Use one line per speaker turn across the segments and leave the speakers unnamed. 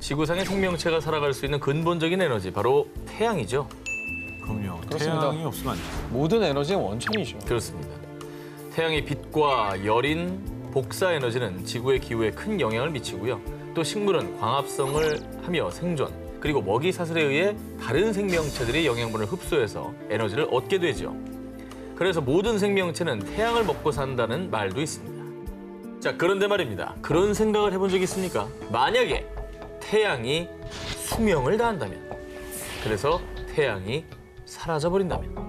지구상의 생명체가 살아갈 수 있는 근본적인 에너지, 바로 태양이죠.
그럼요.
그렇습니다.
태양이 없으면 안 돼요.
모든 에너지의 원천이죠.
그렇습니다. 태양의 빛과 열인, 복사 에너지는 지구의 기후에 큰 영향을 미치고요. 또 식물은 광합성을 하며 생존, 그리고 먹이 사슬에 의해 다른 생명체들이 영양분을 흡수해서 에너지를 얻게 되죠. 그래서 모든 생명체는 태양을 먹고 산다는 말도 있습니다. 자, 그런데 말입니다. 그런 생각을 해본 적 있습니까? 만약에 태양이 수명을 다한다면, 그래서 태양이 사라져버린다면.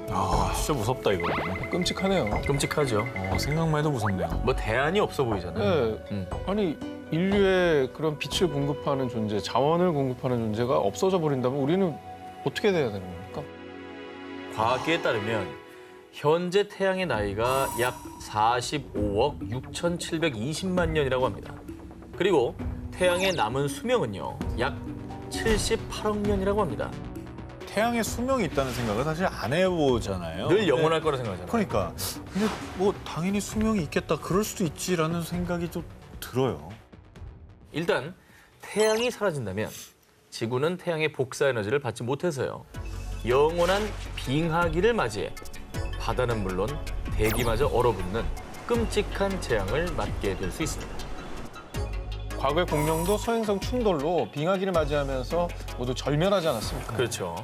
아, 진짜 무섭다, 이거.
끔찍하네요.
끔찍하죠.
생각만 해도 무섭네요.
뭐 대안이 없어 보이잖아요.
네. 아니 인류의 그런 빛을 공급하는 존재, 자원을 공급하는 존재가 없어져 버린다면 우리는 어떻게 돼야 되는 겁니까?
과학계에 따르면 현재 태양의 나이가 약 45억 6,720만 년이라고 합니다. 그리고 태양의 남은 수명은요, 약 78억 년이라고 합니다.
태양에 수명이 있다는 생각을 사실 안 해보잖아요.
늘 영원할 거라 생각하잖아요.
그러니까. 근데 뭐 당연히 수명이 있겠다, 그럴 수도 있지라는 생각이 좀 들어요.
일단 태양이 사라진다면 지구는 태양의 복사 에너지를 받지 못해서요, 영원한 빙하기를 맞이해 바다는 물론 대기마저 얼어붙는 끔찍한 재앙을 맞게 될 수 있습니다.
과거의 공룡도 소행성 충돌로 빙하기를 맞이하면서 모두 절멸하지 않았습니까?
그렇죠.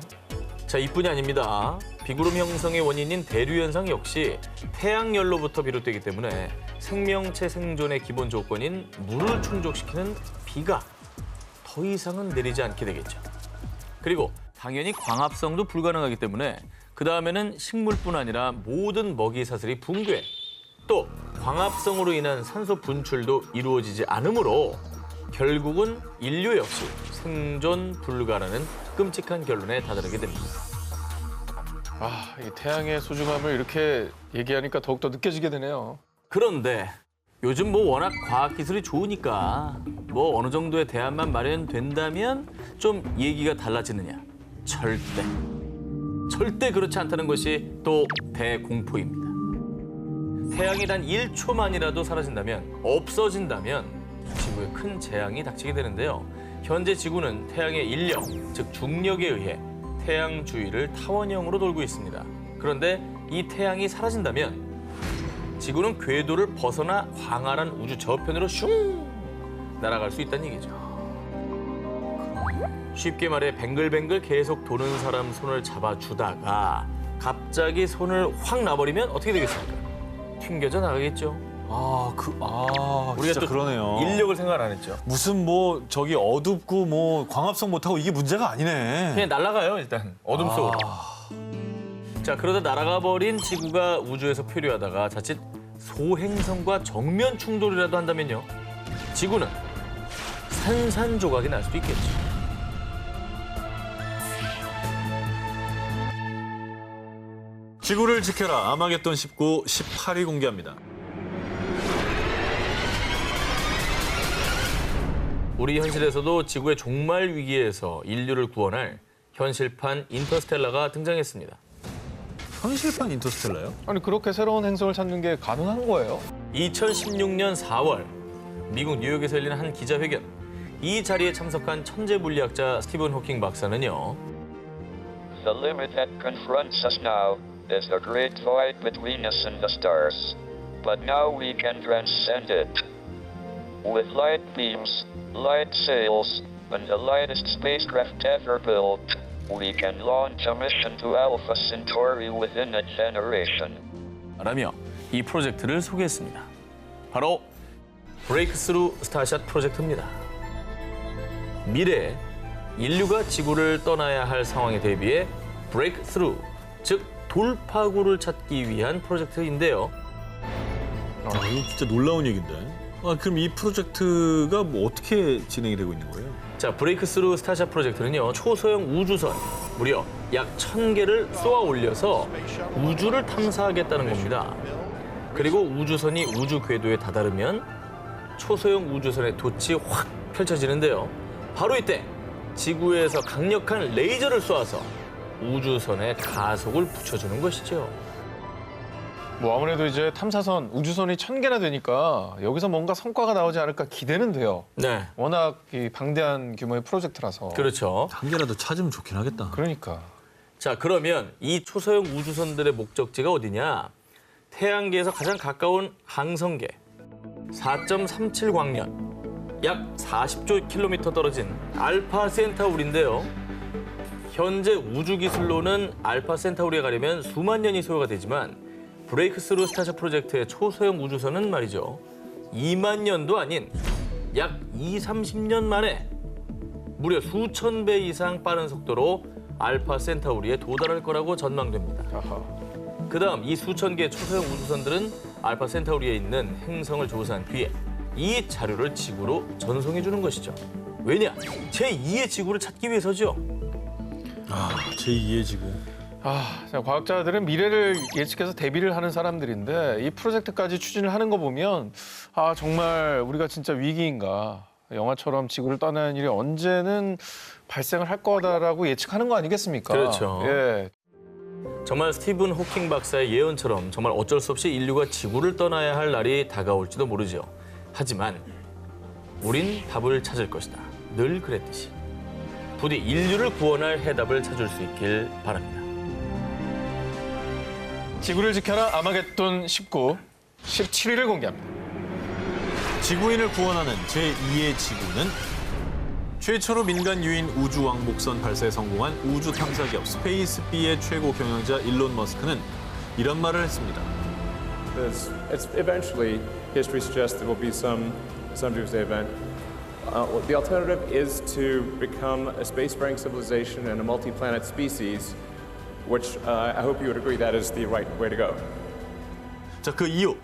자, 이뿐이 아닙니다. 비구름 형성의 원인인 대류 현상 역시 태양열로부터 비롯되기 때문에 생명체 생존의 기본 조건인 물을 충족시키는 비가 더 이상은 내리지 않게 되겠죠. 그리고 당연히 광합성도 불가능하기 때문에 그 다음에는 식물뿐 아니라 모든 먹이 사슬이 붕괴, 또 광합성으로 인한 산소 분출도 이루어지지 않으므로 결국은 인류 역시 생존 불가라는 끔찍한 결론에 다다르게 됩니다.
아, 이 태양의 소중함을 이렇게 얘기하니까 더욱더 느껴지게 되네요.
그런데 요즘 뭐 워낙 과학기술이 좋으니까 뭐 어느 정도의 대안만 마련된다면 좀 얘기가 달라지느냐? 절대 그렇지 않다는 것이 또 대공포입니다. 태양이 단 1초만이라도 사라진다면, 없어진다면 지구에 큰 재앙이 닥치게 되는데요. 현재 지구는 태양의 인력, 즉 중력에 의해 태양 주위를 타원형으로 돌고 있습니다. 그런데 이 태양이 사라진다면 지구는 궤도를 벗어나 광활한 우주 저편으로 슝 날아갈 수 있다는 얘기죠. 쉽게 말해 뱅글뱅글 계속 도는 사람 손을 잡아주다가 갑자기 손을 확 놔버리면 어떻게 되겠습니까? 튕겨져 나가겠죠. 우리가
진짜
또
그러네요.
인력을 생각 안 했죠.
무슨 뭐 저기 어둡고 뭐 광합성 못하고 이게 문제가 아니네.
그냥 날아가요, 일단. 어둠 속으로. 자, 그러다 날아가 버린 지구가 우주에서 표류하다가 자칫 소행성과 정면 충돌이라도 한다면요, 지구는 산산조각이 날 수도 있겠죠.
지구를 지켜라. 아마겟돈 19, 18위 공개합니다.
우리 현실에서도 지구의 종말 위기에서 인류를 구원할 현실판 인터스텔라가 등장했습니다.
현실판 인터스텔라요?
아니 그렇게 새로운 행성을 찾는 게 가능한 거예요?
2016년 4월 미국 뉴욕에서 열린 한 기자회견. 이 자리에 참석한 천재 물리학자 스티븐 호킹 박사는요,
The limit that confronts us now is the great void between us and the stars. But now we can transcend it. With light beams, light sails, and the lightest spacecraft ever built, we can launch a mission to Alpha Centauri within a generation.
라며 이 프로젝트를 소개했습니다. 바로 브레이크스루 스타샷 프로젝트입니다. 미래에 인류가 지구를 떠나야 할 상황에 대비해 브레이크스루, 즉 돌파구를 찾기 위한 프로젝트인데요.
이거 진짜 놀라운 얘기인데. 그럼 이 프로젝트가 뭐 어떻게 진행이 되고 있는 거예요?
자, 브레이크스루 스타샷 프로젝트는요, 초소형 우주선 무려 약 1,000개를 쏘아 올려서 우주를 탐사하겠다는 겁니다. 그리고 우주선이 우주 궤도에 다다르면 초소형 우주선의 돛이 확 펼쳐지는데요. 바로 이때 지구에서 강력한 레이저를 쏘아서 우주선에 가속을 붙여주는 것이죠.
뭐 아무래도 이제 탐사선, 우주선이 1000개나 되니까 여기서 뭔가 성과가 나오지 않을까 기대는 돼요.
네,
워낙 이 방대한 규모의 프로젝트라서.
그렇죠.
한 개라도 찾으면 좋긴 하겠다.
그러니까.
자, 그러면 이 초소형 우주선들의 목적지가 어디냐? 태양계에서 가장 가까운 항성계 4.37 광년, 약 40조 킬로미터 떨어진 알파 센타우리인데요. 현재 우주 기술로는 알파 센타우리에 가려면 수만 년이 소요가 되지만 브레이크스루 스타샷 프로젝트의 초소형 우주선은 말이죠. 2만 년도 아닌 약 30년 만에 무려 수천 배 이상 빠른 속도로 알파 센타우리에 도달할 거라고 전망됩니다.
아하.
그다음 이 수천 개의 초소형 우주선들은 알파 센타우리에 있는 행성을 조사한 뒤에 이 자료를 지구로 전송해 주는 것이죠. 왜냐? 제2의 지구를 찾기 위해서죠.
제2의 지구.
자, 과학자들은 미래를 예측해서 대비를 하는 사람들인데 이 프로젝트까지 추진을 하는 거 보면 정말 우리가 진짜 위기인가. 영화처럼 지구를 떠나는 일이 언제는 발생을 할 거다라고 예측하는 거 아니겠습니까?
그렇죠.
예.
정말 스티븐 호킹 박사의 예언처럼 정말 어쩔 수 없이 인류가 지구를 떠나야 할 날이 다가올지도 모르죠. 하지만 우린 답을 찾을 것이다. 늘 그랬듯이. 부디 인류를 구원할 해답을 찾을 수 있길 바랍니다.
지구를 지켜라 아마겟돈 19, 17일을 공개합니다.
지구인을 구원하는 제2의 지구는 최초로 민간 유인 우주 왕복선 발사에 성공한 우주 탐사 기업 스페이스비의 최고 경영자 일론 머스크는 이런 말을 했습니다.
It's eventually, history suggests there will be some doomsday event. The alternative is to become a spacefaring civilization and a multi-planet species, which I hope you would agree that is the right way to go.
자, 그 이유.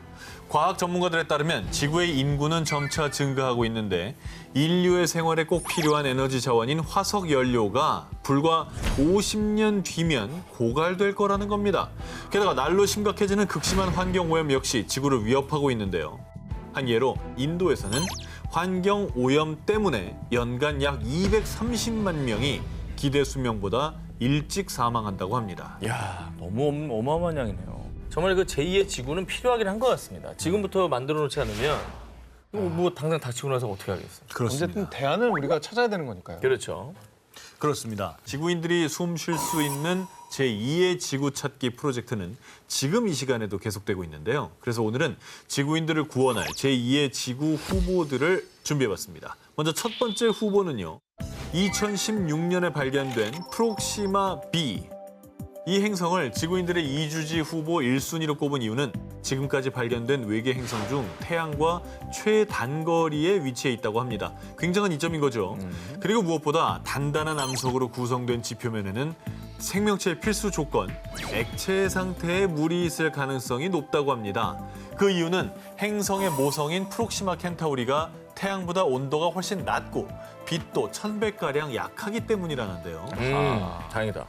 과학 전문가들에 따르면 지구의 인구는 점차 증가하고 있는데 인류의 생활에 꼭 필요한 에너지 자원인 화석 연료가 불과 50년 뒤면 고갈될 거라는 겁니다. 게다가 날로 심각해지는 극심한 환경 오염 역시 지구를 위협하고 있는데요. 한 예로 인도에서는 환경 오염 때문에 연간 약 230만 명이 기대 수명보다 일찍 사망한다고 합니다.
이야, 너무 어마어마한 양이네요. 정말 그 제2의 지구는 필요하긴 한 것 같습니다. 지금부터 만들어 놓지 않으면 뭐 당장 닥치고 나서 어떻게 하겠어요?
그렇습니다.
어쨌든 대안을 우리가 찾아야 되는 거니까요.
그렇죠.
그렇습니다. 지구인들이 숨 쉴 수 있는 제2의 지구 찾기 프로젝트는 지금 이 시간에도 계속되고 있는데요. 그래서 오늘은 지구인들을 구원할 제2의 지구 후보들을 준비해봤습니다. 먼저 첫 번째 후보는요. 2016년에 발견된 프록시마 B. 이 행성을 지구인들의 이주지 후보 1순위로 꼽은 이유는 지금까지 발견된 외계 행성 중 태양과 최단거리에 위치해 있다고 합니다. 굉장한 이점인 거죠. 그리고 무엇보다 단단한 암석으로 구성된 지표면에는 생명체의 필수 조건, 액체 상태의 물이 있을 가능성이 높다고 합니다. 그 이유는 행성의 모성인 프록시마 켄타우리가 태양보다 온도가 훨씬 낮고 빛도 1000배가량 약하기 때문이라는데요.
다행이다.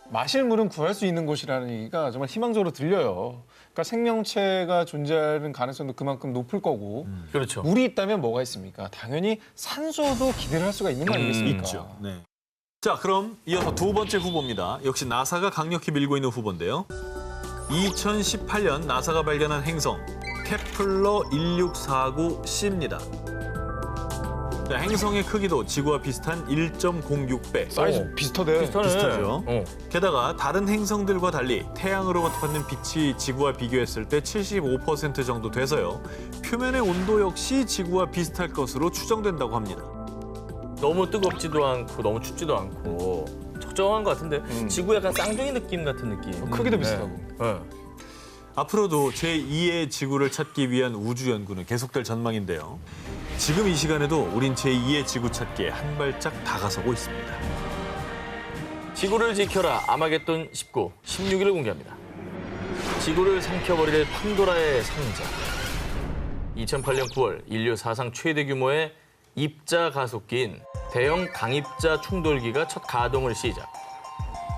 마실 물은 구할 수 있는 곳이라는 얘기가 정말 희망적으로 들려요. 그러니까 생명체가 존재하는 가능성도 그만큼 높을 거고
그렇죠.
물이 있다면 뭐가 있습니까? 당연히 산소도 기대를 할 수가 있는 거 아니겠습니까?
있죠. 네. 자, 그럼 이어서 두 번째 후보입니다. 역시 나사가 강력히 밀고 있는 후보인데요. 2018년 나사가 발견한 행성 케플러 1649c입니다. 자, 행성의 크기도 지구와 비슷한 1.06배.
사이즈 비슷하대.
비슷하죠.
어.
게다가 다른 행성들과 달리 태양으로부터 받는 빛이 지구와 비교했을 때 75% 정도 돼서요. 표면의 온도 역시 지구와 비슷할 것으로 추정된다고 합니다.
너무 뜨겁지도 않고 너무 춥지도 않고 적정한 것 같은데 지구 약간 쌍둥이 느낌 같은 느낌.
크기도 비슷하고.
네.
앞으로도 제2의 지구를 찾기 위한 우주 연구는 계속될 전망인데요. 지금 이 시간에도 우린 제2의 지구 찾기에 한 발짝 다가서고 있습니다.
지구를 지켜라 아마겟돈 19, 16일을 공개합니다. 지구를 삼켜버릴 판도라의 상자. 2008년 9월 인류 사상 최대 규모의 입자 가속기인 대형 강입자 충돌기가 첫 가동을 시작.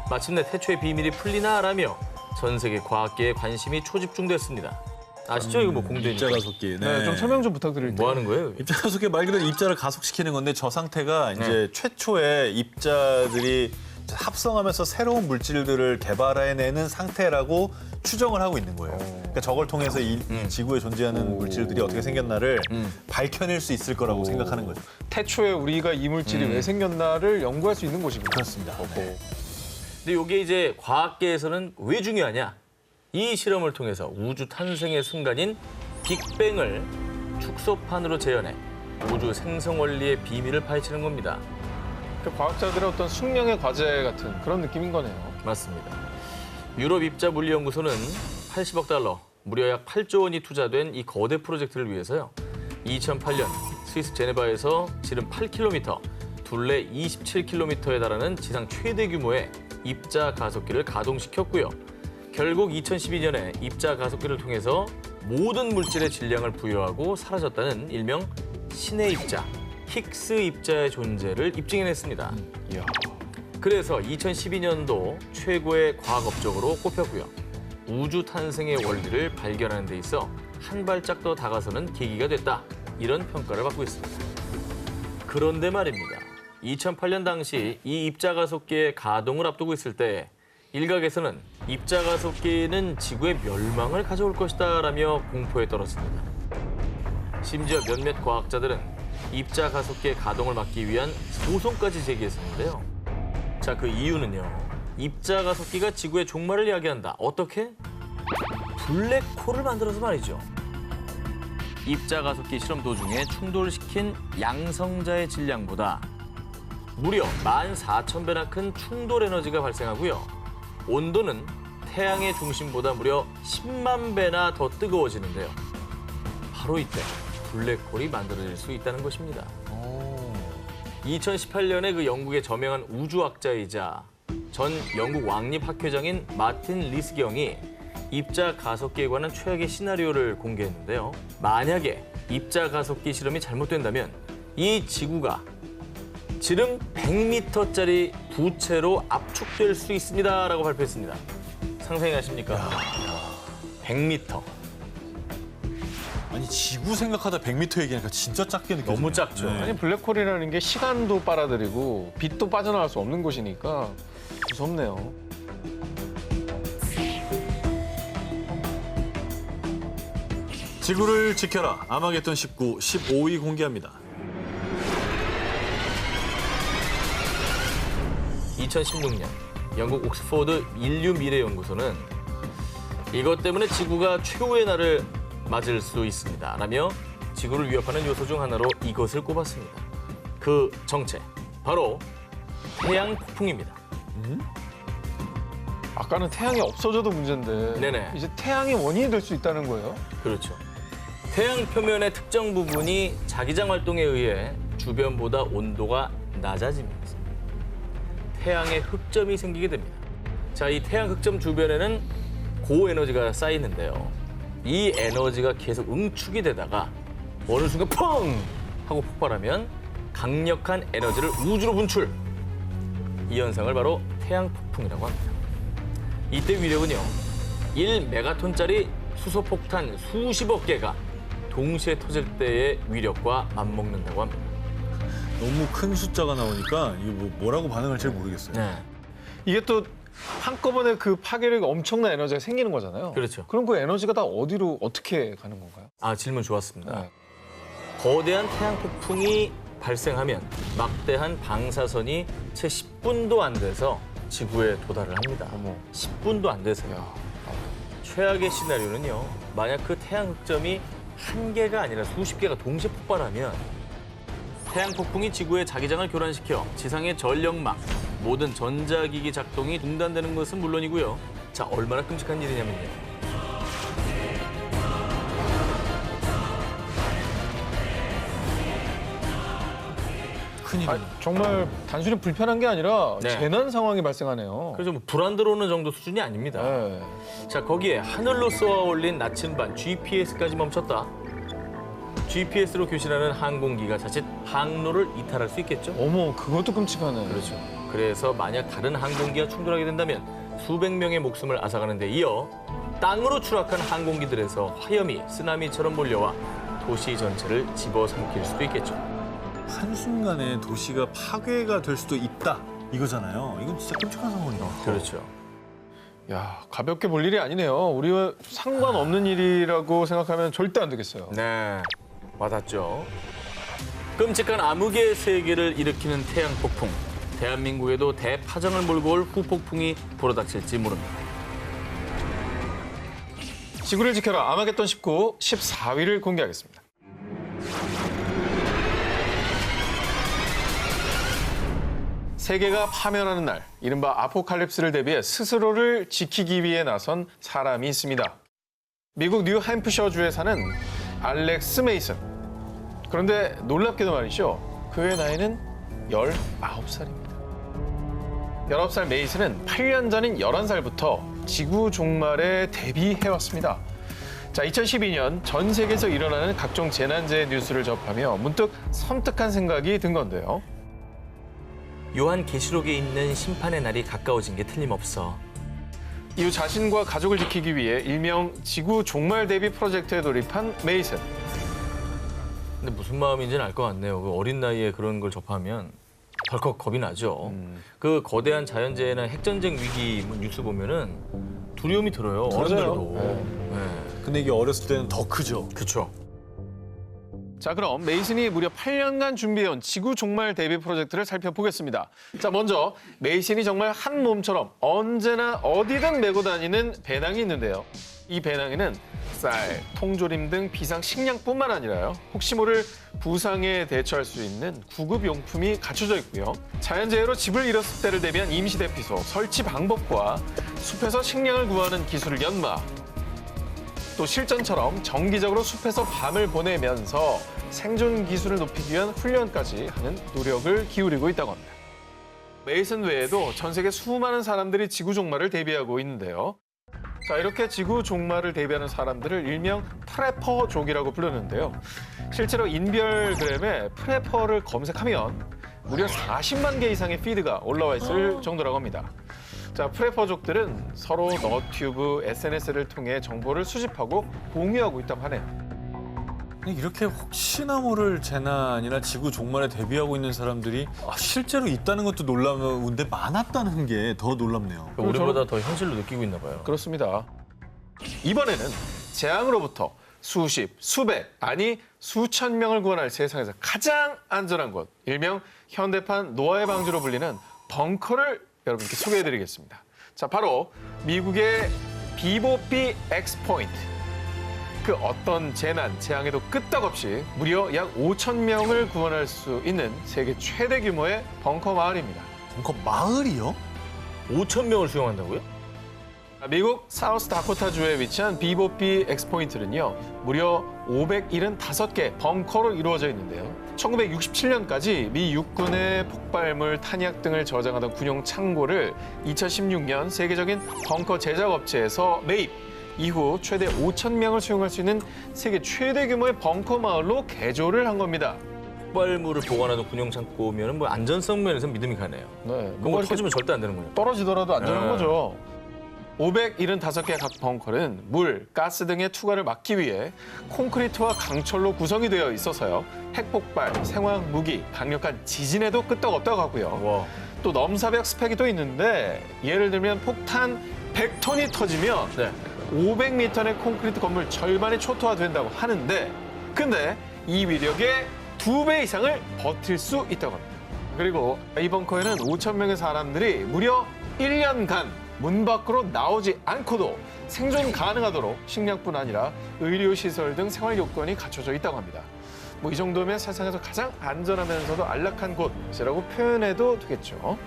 마침내 태초의 비밀이 풀리나라며 전 세계 과학계의 관심이 초집중됐습니다. 아시죠? 이거 뭐 공대니까.
입자 가속기.
네, 좀 설명 좀 부탁드릴게요.
뭐 하는 거예요?
입자 가속기 말 그대로 입자를 가속시키는 건데 저 상태가 이제 최초의 입자들이 합성하면서 새로운 물질들을 개발해내는 상태라고 추정을 하고 있는 거예요. 그러니까 저걸 통해서 이 지구에 존재하는 물질들이 어떻게 생겼나를 밝혀낼 수 있을 거라고 생각하는 거죠.
태초에 우리가 이 물질이 왜 생겼나를 연구할 수 있는 곳이군요.
그렇습니다. 네.
근데 이게 이제 과학계에서는 왜 중요하냐? 이 실험을 통해서 우주 탄생의 순간인 빅뱅을 축소판으로 재현해 우주 생성 원리의 비밀을 파헤치는 겁니다.
그 과학자들의 어떤 숙명의 과제 같은 그런 느낌인 거네요.
맞습니다. 유럽 입자 물리연구소는 80억 달러, 무려 약 8조 원이 투자된 이 거대 프로젝트를 위해서요. 2008년 스위스 제네바에서 지름 8km, 둘레 27km에 달하는 지상 최대 규모의 입자 가속기를 가동시켰고요. 결국 2012년에 입자 가속기를 통해서 모든 물질의 질량을 부여하고 사라졌다는 일명 신의 입자, 힉스 입자의 존재를 입증해냈습니다.
이야.
그래서 2012년도 최고의 과학 업적으로 꼽혔고요. 우주 탄생의 원리를 발견하는 데 있어 한 발짝 더 다가서는 계기가 됐다. 이런 평가를 받고 있습니다. 그런데 말입니다. 2008년 당시 이 입자 가속기의 가동을 앞두고 있을 때 일각에서는 입자 가속기는 지구의 멸망을 가져올 것이다라며 공포에 떨었습니다. 심지어 몇몇 과학자들은 입자 가속기의 가동을 막기 위한 소송까지 제기했었는데요. 자, 그 이유는요. 입자 가속기가 지구의 종말을 이야기한다. 어떻게? 블랙홀을 만들어서 말이죠. 입자 가속기 실험 도중에 충돌시킨 양성자의 질량보다 무려 14,000배나 큰 충돌 에너지가 발생하고요. 온도는 태양의 중심보다 무려 10만 배나 더 뜨거워지는데요. 바로 이때 블랙홀이 만들어질 수 있다는 것입니다. 2018년에 그 영국의 저명한 우주학자이자 전 영국 왕립학회장인 마틴 리스경이 입자 가속기에 관한 최악의 시나리오를 공개했는데요. 만약에 입자 가속기 실험이 잘못된다면 이 지구가 지름 100m짜리 부채로 압축될 수 있습니다라고 발표했습니다. 상상이 가십니까? 100m.
아니 지구 생각하다 100m 얘기하니까 진짜 작게 느껴져요.
너무 작죠.
아니 블랙홀이라는 게 시간도 빨아들이고 빛도 빠져나갈 수 없는 곳이니까 무섭네요.
지구를 지켜라. 아마겟돈 19, 15위 공개합니다.
2016년 영국 옥스포드 인류미래연구소는 이것 때문에 지구가 최후의 날을 맞을 수 있습니다. 라며 지구를 위협하는 요소 중 하나로 이것을 꼽았습니다. 그 정체, 바로 태양 폭풍입니다.
아까는 태양이 없어져도 문제인데
네네.
이제 태양이 원인이 될 수 있다는 거예요?
그렇죠. 태양 표면의 특정 부분이 자기장 활동에 의해 주변보다 온도가 낮아집니다. 태양의 흑점이 생기게 됩니다. 자, 이 태양 흑점 주변에는 고에너지가 쌓이는데요. 이 에너지가 계속 응축이 되다가 어느 순간 펑! 하고 폭발하면 강력한 에너지를 우주로 분출. 이 현상을 바로 태양 폭풍이라고 합니다. 이때 위력은요. 1메가톤짜리 수소폭탄 수십억 개가 동시에 터질 때의 위력과 맞먹는다고 합니다.
너무 큰 숫자가 나오니까 이게 뭐라고 반응할지 잘 모르겠어요.
네.
이게 또 한꺼번에 그 파괴력이 엄청난 에너지가 생기는 거잖아요.
그렇죠.
그럼 그 에너지가 다 어디로 어떻게 가는 건가요?
아, 질문 좋았습니다.
네.
거대한 태양 폭풍이 발생하면 막대한 방사선이 채 10분도 안 돼서 지구에 도달을 합니다.
어머.
10분도 안 돼서요. 최악의 시나리오는요. 만약 그 태양 흑점이 한 개가 아니라 수십 개가 동시에 폭발하면 태양 폭풍이 지구의 자기장을 교란시켜 지상의 전력망, 모든 전자기기 작동이 중단되는 것은 물론이고요. 자, 얼마나 끔찍한 일이냐면요.
큰일이네.
정말 단순히 불편한 게 아니라
네.
재난 상황이 발생하네요.
그래서 뭐 불안 들어오는 정도 수준이 아닙니다.
네.
자, 거기에 하늘로 쏘아 올린 나침반 GPS까지 멈췄다. GPS로 교신하는 항공기가 자칫 항로를 이탈할 수 있겠죠?
어머, 그것도 끔찍하네.
그렇죠. 그래서 만약 다른 항공기와 충돌하게 된다면 수백 명의 목숨을 앗아가는 데 이어 땅으로 추락한 항공기들에서 화염이 쓰나미처럼 몰려와 도시 전체를 집어삼킬 수도 있겠죠.
한순간에 도시가 파괴가 될 수도 있다. 이거잖아요. 이건 진짜 끔찍한 상황이에요.
그렇죠.
야, 가볍게 볼 일이 아니네요. 우리와 상관없는 일이라고 생각하면 절대 안 되겠어요.
네, 와닿죠. 끔찍한 암흑의 세계를 일으키는 태양 폭풍. 대한민국에도 대파장을 몰고 올 후폭풍이 불어닥칠지 모릅니다.
지구를 지켜라 아마겟돈 19 14위를 공개하겠습니다. 세계가 파멸하는 날, 이른바 아포칼립스를 대비해 스스로를 지키기 위해 나선 사람이 있습니다. 미국 뉴햄프셔주에 사는 알렉스 메이슨. 그런데 놀랍게도 말이죠. 그의 나이는 19살입니다. 19살 메이슨은 8년 전인 11살부터 지구 종말에 대비해왔습니다. 자, 2012년 전 세계에서 일어나는 각종 재난재해 뉴스를 접하며 문득 섬뜩한 생각이 든 건데요.
요한계시록에 있는 심판의 날이 가까워진 게 틀림없어.
이후 자신과 가족을 지키기 위해 일명 지구 종말 대비 프로젝트에 돌입한 메이슨.
근데 무슨 마음인지는 알 것 같네요. 그 어린 나이에 그런 걸 접하면 덜컥 겁이 나죠. 그 거대한 자연재해나 핵전쟁 위기 뉴스 보면은 두려움이 들어요. 어른들도. 네.
근데 이게 어렸을 때는 더 크죠.
그렇죠.
자, 그럼 메이슨이 무려 8년간 준비해온 지구 종말 대비 프로젝트를 살펴보겠습니다. 자, 먼저 메이슨이 정말 한 몸처럼 언제나 어디든 메고 다니는 배낭이 있는데요. 이 배낭에는 쌀, 통조림 등 비상 식량뿐만 아니라요. 혹시 모를 부상에 대처할 수 있는 구급 용품이 갖춰져 있고요. 자연재해로 집을 잃었을 때를 대비한 임시 대피소, 설치 방법과 숲에서 식량을 구하는 기술을 연마, 또 실전처럼 정기적으로 숲에서 밤을 보내면서 생존 기술을 높이기 위한 훈련까지 하는 노력을 기울이고 있다고 합니다. 메이슨 외에도 전 세계 수많은 사람들이 지구 종말을 대비하고 있는데요. 자, 이렇게 지구 종말을 대비하는 사람들을 일명 프레퍼족이라고 부르는데요. 실제로 인별그램에 프레퍼를 검색하면 무려 40만 개 이상의 피드가 올라와 있을 정도라고 합니다. 자, 프레퍼족들은 서로 너튜브, SNS를 통해 정보를 수집하고 공유하고 있다고 하네요.
이렇게 혹시나 모를 재난이나 지구 종말에 대비하고 있는 사람들이 실제로 있다는 것도 놀라운데 많았다는 게 더 놀랍네요.
우리보다 더 현실로 느끼고 있나 봐요.
그렇습니다. 이번에는 재앙으로부터 수십, 수백, 아니 수천 명을 구원할 세상에서 가장 안전한 곳, 일명 현대판 노아의 방주로 불리는 벙커를 여러분께 소개해드리겠습니다. 자, 바로 미국의 비보피 엑스포인트. 그 어떤 재난, 재앙에도 끄떡없이 무려 약 5천 명을 구원할 수 있는 세계 최대 규모의 벙커 마을입니다.
벙커 마을이요?
5천 명을 수용한다고요?
미국 사우스 다코타주에 위치한 비보피 엑스포인트는요, 무려 575개 벙커로 이루어져 있는데요. 1967년까지 미 육군의 폭발물, 탄약 등을 저장하던 군용 창고를 2016년 세계적인 벙커 제작업체에서 매입, 이후 최대 5천 명을 수용할 수 있는 세계 최대 규모의 벙커 마을로 개조를 한 겁니다.
폭발물을 보관하던 군용 창고면 뭐 안전성 면에서 믿음이 가네요.
네,
그거 터지면 절대 안 되는군요.
떨어지더라도 안전한
네.
거죠. 575개 각 벙커는 물, 가스 등의 투과를 막기 위해 콘크리트와 강철로 구성이 되어 있어서요. 핵폭발, 생화학 무기, 강력한 지진에도 끄떡없다고 하고요.
와.
또 넘사벽 스펙이 또 있는데 예를 들면 폭탄 100톤이 터지면
네.
500m 의 콘크리트 건물 절반이 초토화된다고 하는데, 근데 이 위력의 2배 이상을 버틸 수 있다고 합니다. 그리고 이 벙커에는 5천 명의 사람들이 무려 1년간 문 밖으로 나오지 않고도 생존 가능하도록 식량뿐 아니라 의료시설 등 생활 요건이 갖춰져 있다고 합니다. 뭐 이 정도면 세상에서 가장 안전하면서도 안락한 곳이라고 표현해도 되겠죠.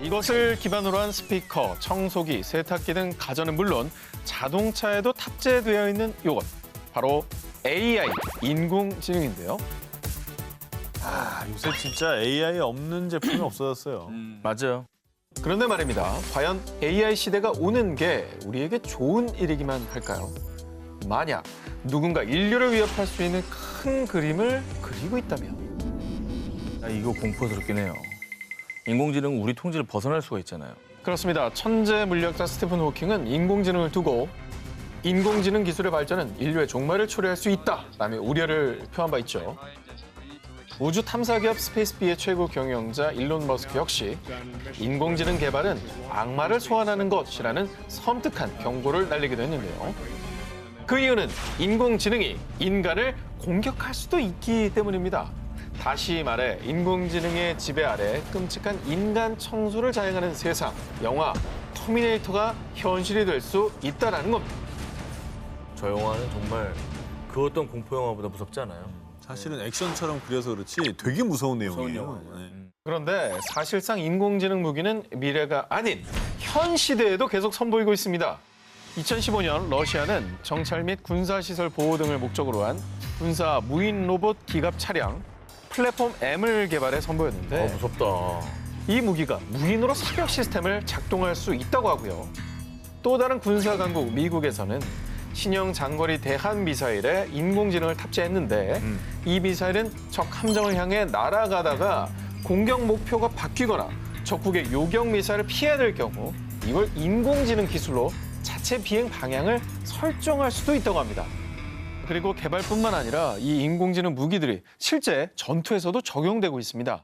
이것을 기반으로 한 스피커, 청소기, 세탁기 등 가전은 물론 자동차에도 탑재되어 있는 이것, 바로 AI, 인공지능인데요.
요새 진짜 AI 없는 제품이 없어졌어요.
맞아요.
그런데 말입니다. 과연 AI 시대가 오는 게 우리에게 좋은 일이기만 할까요? 만약 누군가 인류를 위협할 수 있는 큰 그림을 그리고 있다면?
이거 공포스럽긴 해요. 인공지능은 우리 통제를 벗어날 수가 있잖아요.
그렇습니다. 천재 물리학자 스티븐 호킹은 인공지능을 두고 인공지능 기술의 발전은 인류의 종말을 초래할 수 있다라며 우려를 표한 바 있죠. 우주 탐사 기업 스페이스비의 최고 경영자 일론 머스크 역시 인공지능 개발은 악마를 소환하는 것이라는 섬뜩한 경고를 날리기도 했는데요. 그 이유는 인공지능이 인간을 공격할 수도 있기 때문입니다. 다시 말해 인공지능의 지배 아래 끔찍한 인간 청소를 자행하는 세상, 영화 터미네이터가 현실이 될 수 있다는 겁니다.
저 영화는 정말 그 어떤 공포 영화보다 무섭지 않아요.
사실은 액션처럼 그려서 그렇지 되게 무서운 내용이에요. 네.
그런데 사실상 인공지능 무기는 미래가 아닌 현 시대에도 계속 선보이고 있습니다. 2015년 러시아는 정찰 및 군사시설 보호 등을 목적으로 한 군사 무인 로봇 기갑 차량 플랫폼 M을 개발해 선보였는데
무섭다.
이 무기가 무인으로 사격 시스템을 작동할 수 있다고 하고요. 또 다른 군사 강국 미국에서는 신형 장거리 대한 미사일에 인공지능을 탑재했는데 이 미사일은 적 함정을 향해 날아가다가 공격 목표가 바뀌거나 적국의 요격 미사일을 피해야 될 경우 이걸 인공지능 기술로 자체 비행 방향을 설정할 수도 있다고 합니다. 그리고 개발뿐만 아니라 이 인공지능 무기들이 실제 전투에서도 적용되고 있습니다.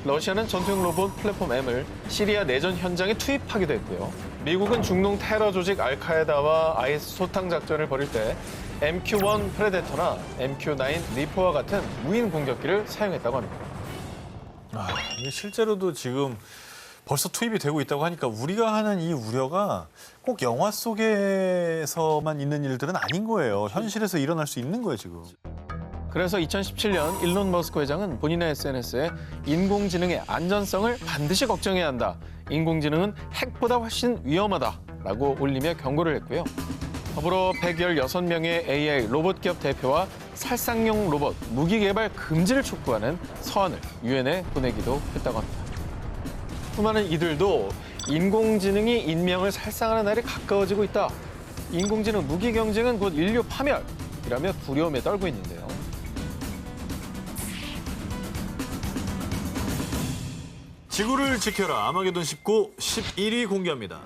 러시아는 전투용 로봇 플랫폼 M을 시리아 내전 현장에 투입하기도 했고요. 미국은 중동 테러 조직 알카에다와 IS 소탕 작전을 벌일 때 MQ-1 프레데터나 MQ-9 리퍼와 같은 무인 공격기를 사용했다고 합니다.
이게 실제로도 지금 벌써 투입이 되고 있다고 하니까 우리가 하는 이 우려가 꼭 영화 속에서만 있는 일들은 아닌 거예요. 현실에서 일어날 수 있는 거예요, 지금.
그래서 2017년 일론 머스크 회장은 본인의 SNS에 인공지능의 안전성을 반드시 걱정해야 한다. 인공지능은 핵보다 훨씬 위험하다라고 올리며 경고를 했고요. 더불어 116명의 AI 로봇 기업 대표와 살상용 로봇 무기 개발 금지를 촉구하는 서한을 유엔에 보내기도 했다고 합니다. 수많은 이들도 인공지능이 인명을 살상하는 날이 가까워지고 있다. 인공지능 무기 경쟁은 곧 인류 파멸이라며 두려움에 떨고 있는데요.
지구를 지켜라 아마게돈 19 11위 공개합니다.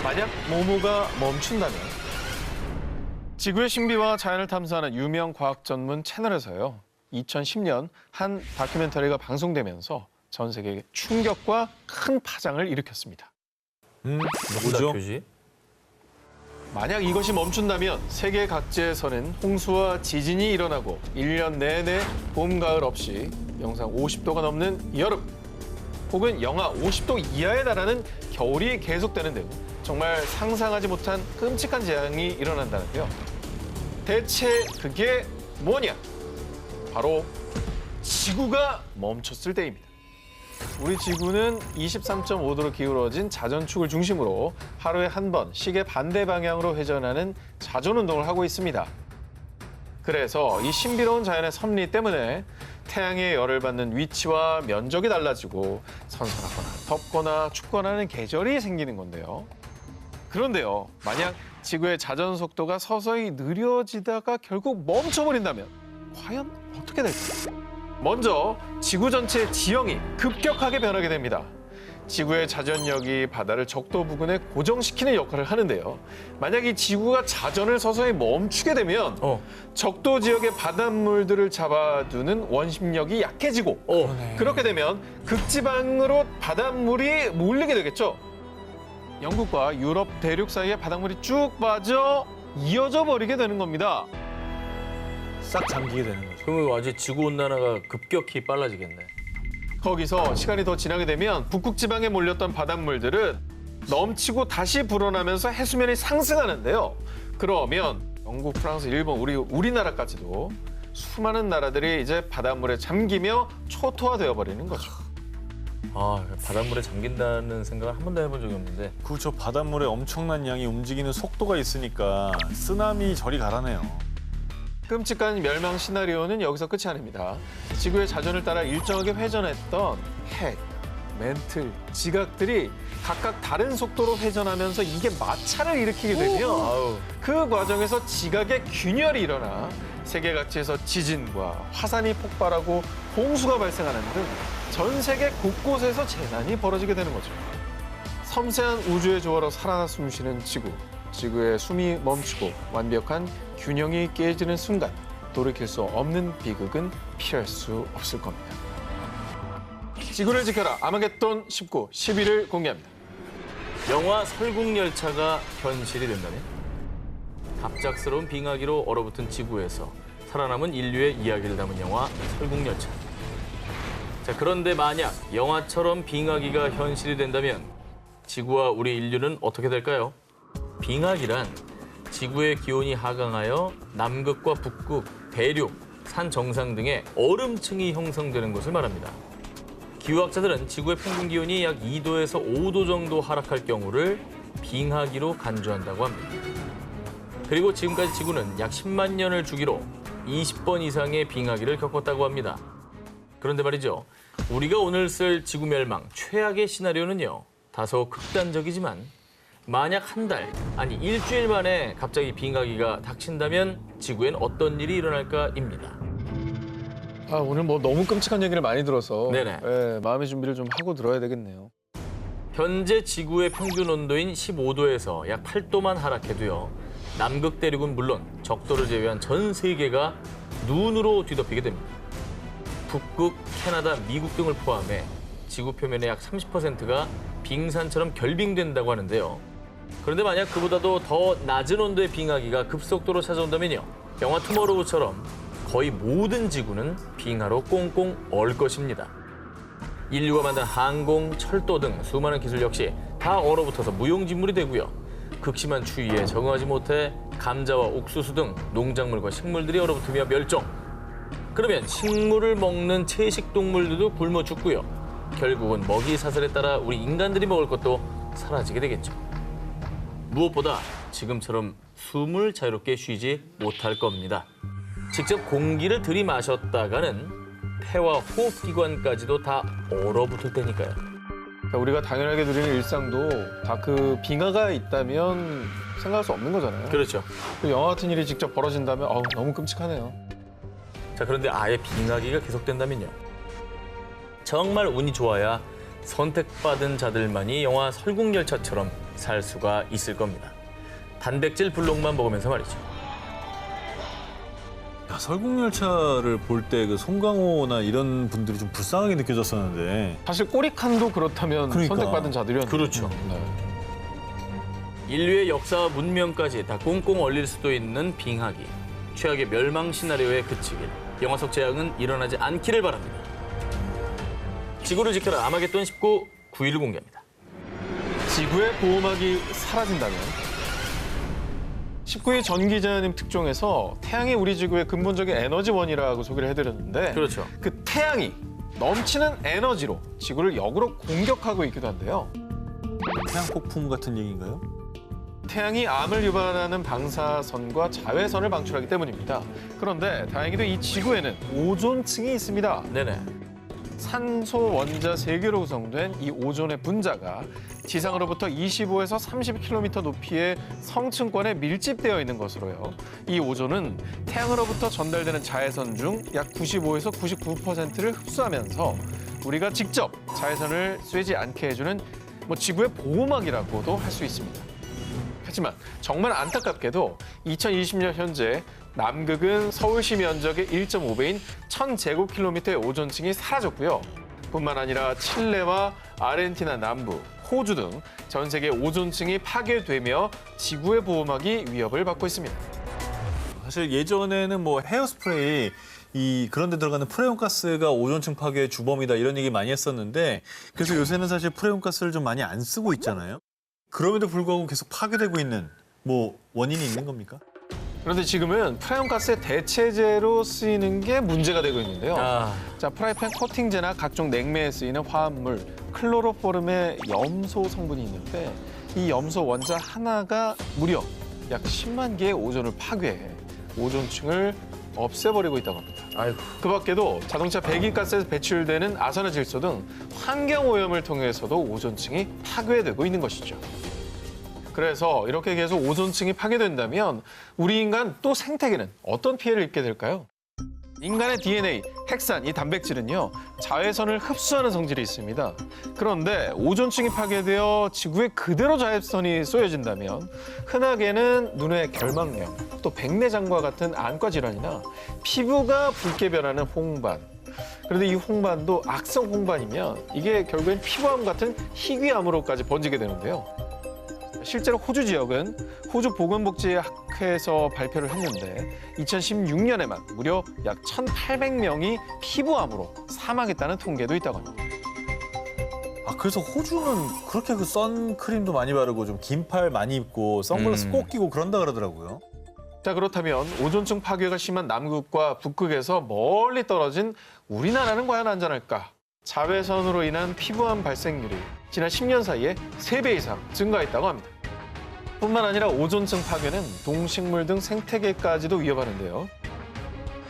만약 모모가 멈춘다면 지구의 신비와 자연을 탐사하는 유명 과학 전문 채널에서요. 2010년 한 다큐멘터리가 방송되면서 전 세계에 충격과 큰 파장을 일으켰습니다.
뭐죠?
교지?
만약 이것이 멈춘다면 세계 각지에서는 홍수와 지진이 일어나고 1년 내내 봄, 가을 없이 영상 50도가 넘는 여름 혹은 영하 50도 이하에 달하는 겨울이 계속되는데요. 정말 상상하지 못한 끔찍한 재앙이 일어난다는데요. 대체 그게 뭐냐? 바로 지구가 멈췄을 때입니다. 우리 지구는 23.5도로 기울어진 자전축을 중심으로 하루에 한 번 시계 반대 방향으로 회전하는 자전운동을 하고 있습니다. 그래서 이 신비로운 자연의 섭리 때문에 태양의 열을 받는 위치와 면적이 달라지고 선선하거나 덥거나 춥거나 하는 계절이 생기는 건데요. 그런데요, 만약 지구의 자전 속도가 서서히 느려지다가 결국 멈춰버린다면 과연 어떻게 될까요? 먼저 지구 전체의 지형이 급격하게 변하게 됩니다. 지구의 자전력이 바다를 적도 부근에 고정시키는 역할을 하는데요. 만약 이 지구가 자전을 서서히 멈추게 되면 적도 지역의 바닷물들을 잡아두는 원심력이 약해지고 그렇게 되면 극지방으로 바닷물이 몰리게 되겠죠. 영국과 유럽 대륙 사이에 바닷물이 쭉 빠져 이어져 버리게 되는 겁니다.
싹 잠기게 되는 거죠.
그러면 아직 지구 온난화가 급격히 빨라지겠네.
거기서 시간이 더 지나게 되면 북극 지방에 몰렸던 바닷물들은 넘치고 다시 불어나면서 해수면이 상승하는데요. 그러면 영국, 프랑스, 일본, 우리나라까지도 수많은 나라들이 이제 바닷물에 잠기며 초토화되어 버리는 거죠.
아, 바닷물에 잠긴다는 생각을 한 번도 해본 적이 없는데.
그저 바닷물에 엄청난 양이 움직이는 속도가 있으니까 쓰나미 저리 가라네요.
끔찍한 멸망 시나리오는 여기서 끝이 아닙니다. 지구의 자전을 따라 일정하게 회전했던 핵, 멘틀, 지각들이 각각 다른 속도로 회전하면서 이게 마찰을 일으키게 되면 그 과정에서 지각의 균열이 일어나 세계 각지에서 지진과 화산이 폭발하고 홍수가 발생하는 등 전 세계 곳곳에서 재난이 벌어지게 되는 거죠. 섬세한 우주의 조화로 살아나 숨쉬는 지구. 지구의 숨이 멈추고 완벽한 균형이 깨지는 순간 돌이킬 수 없는 비극은 피할 수 없을 겁니다. 지구를 지켜라 아마겟돈 19, 10위를 공개합니다.
영화 설국열차가 현실이 된다면 갑작스러운 빙하기로 얼어붙은 지구에서 살아남은 인류의 이야기를 담은 영화 설국열차. 자, 그런데 만약 영화처럼 빙하기가 현실이 된다면 지구와 우리 인류는 어떻게 될까요? 빙하기란 지구의 기온이 하강하여 남극과 북극, 대륙, 산 정상 등의 얼음층이 형성되는 것을 말합니다. 기후학자들은 지구의 평균 기온이 약 2도에서 5도 정도 하락할 경우를 빙하기로 간주한다고 합니다. 그리고 지금까지 지구는 약 10만 년을 주기로 20번 이상의 빙하기를 겪었다고 합니다. 그런데 말이죠. 우리가 오늘 쓸 지구 멸망 최악의 시나리오는요. 다소 극단적이지만 만약 한 달, 아니 일주일 만에 갑자기 빙하기가 닥친다면 지구엔 어떤 일이 일어날까입니다.
오늘 뭐 너무 끔찍한 얘기를 많이 들어서
네네.
예, 마음의 준비를 좀 하고 들어야 되겠네요.
현재 지구의 평균 온도인 15도에서 약 8도만 하락해도요. 남극 대륙은 물론 적도를 제외한 전 세계가 눈으로 뒤덮이게 됩니다. 북극, 캐나다, 미국 등을 포함해 지구 표면의 약 30%가 빙산처럼 결빙된다고 하는데요. 그런데 만약 그보다도 더 낮은 온도의 빙하기가 급속도로 찾아온다면요. 영화 투모로우처럼 거의 모든 지구는 빙하로 꽁꽁 얼 것입니다. 인류가 만든 항공, 철도 등 수많은 기술 역시 다 얼어붙어서 무용지물이 되고요. 극심한 추위에 적응하지 못해 감자와 옥수수 등 농작물과 식물들이 얼어붙으며 멸종. 그러면 식물을 먹는 채식 동물들도 굶어 죽고요. 결국은 먹이 사슬에 따라 우리 인간들이 먹을 것도 사라지게 되겠죠. 무엇보다 지금처럼 숨을 자유롭게 쉬지 못할 겁니다. 직접 공기를 들이마셨다가는 폐와 호흡기관까지도 다 얼어붙을 테니까요.
그러니까 우리가 당연하게 누리는 일상도 다 그 빙하가 있다면 생각할 수 없는 거잖아요.
그렇죠.
그 영화 같은 일이 직접 벌어진다면 너무 끔찍하네요.
자, 그런데 아예 빙하기가 계속된다면요. 정말 운이 좋아야 선택받은 자들만이 영화 설국열차처럼 살 수가 있을 겁니다. 단백질 블록만 먹으면서 말이죠.
야, 설국열차를 볼 때 그 송강호나 이런 분들이 좀 불쌍하게 느껴졌었는데
사실 꼬리칸도 그렇다면
그러니까.
선택받은 자들이었는데.
그렇죠.
네.
인류의 역사와 문명까지 다 꽁꽁 얼릴 수도 있는 빙하기. 최악의 멸망 시나리오에 그치길. 영화 속 재앙은 일어나지 않기를 바랍니다. 지구를 지켜라 아마겟돈 19, 9위를 공개합니다.
지구의 보호막이 사라진다면 19위 전 기자님 특종에서 태양이 우리 지구의 근본적인 에너지원이라고 소개를 해드렸는데
그렇죠.
그 태양이 넘치는 에너지로 지구를 역으로 공격하고 있기도 한데요.
태양 폭풍 같은 얘기인가요?
태양이 암을 유발하는 방사선과 자외선을 방출하기 때문입니다. 그런데 다행히도 이 지구에는 오존층이 있습니다.
네네.
산소 원자 3개로 구성된 이 오존의 분자가 지상으로부터 25에서 30km 높이의 성층권에 밀집되어 있는 것으로요. 이 오존은 태양으로부터 전달되는 자외선 중 약 95에서 99%를 흡수하면서 우리가 직접 자외선을 쐬지 않게 해주는 지구의 보호막이라고도 할 수 있습니다. 하지만 정말 안타깝게도 2020년 현재 남극은 서울시 면적의 1.5배인 1000제곱킬로미터의 오존층이 사라졌고요. 뿐만 아니라 칠레와 아르헨티나 남부, 호주 등 전 세계 오존층이 파괴되며 지구의 보호막이 위협을 받고 있습니다.
사실 예전에는 뭐 헤어스프레이 그런 데 들어가는 프레온가스가 오존층 파괴의 주범이다 이런 얘기 많이 했었는데 그래서 요새는 사실 프레온가스를 좀 많이 안 쓰고 있잖아요. 그럼에도 불구하고 계속 파괴되고 있는 원인이 있는 겁니까?
그런데 지금은 프레온가스의 대체제로 쓰이는 게 문제가 되고 있는데요. 자, 프라이팬 코팅제나 각종 냉매에 쓰이는 화합물 클로로포름의 염소 성분이 있는데 이 염소 원자 하나가 무려 약 10만 개의 오존을 파괴해 오존층을 없애버리고 있다고 합니다.
아이고.
그 밖에도 자동차 배기가스에서 배출되는 아산화질소 등 환경오염을 통해서도 오존층이 파괴되고 있는 것이죠. 그래서 이렇게 계속 오존층이 파괴된다면 우리 인간 또 생태계는 어떤 피해를 입게 될까요? 인간의 DNA, 핵산, 이 단백질은요, 자외선을 흡수하는 성질이 있습니다. 그런데 오존층이 파괴되어 지구에 그대로 자외선이 쏘여진다면 흔하게는 눈의 결막염, 또 백내장과 같은 안과 질환이나 피부가 붉게 변하는 홍반. 그런데 이 홍반도 악성 홍반이면 이게 결국엔 피부암 같은 희귀암으로까지 번지게 되는데요. 실제로 호주 지역은 호주 보건복지학회에서 발표를 했는데 2016년에만 무려 약 1,800명이 피부암으로 사망했다는 통계도 있다고 합니다.
아, 그래서 호주는 그렇게 그 선크림도 많이 바르고 좀 긴 팔 많이 입고 선글라스 꼭 끼고 그런다 그러더라고요.
자, 그렇다면 오존층 파괴가 심한 남극과 북극에서 멀리 떨어진 우리나라는 과연 안전할까? 자외선으로 인한 피부암 발생률이 지난 10년 사이에 3배 이상 증가했다고 합니다. 뿐만 아니라 오존층 파괴는 동식물 등 생태계까지도 위협하는데요.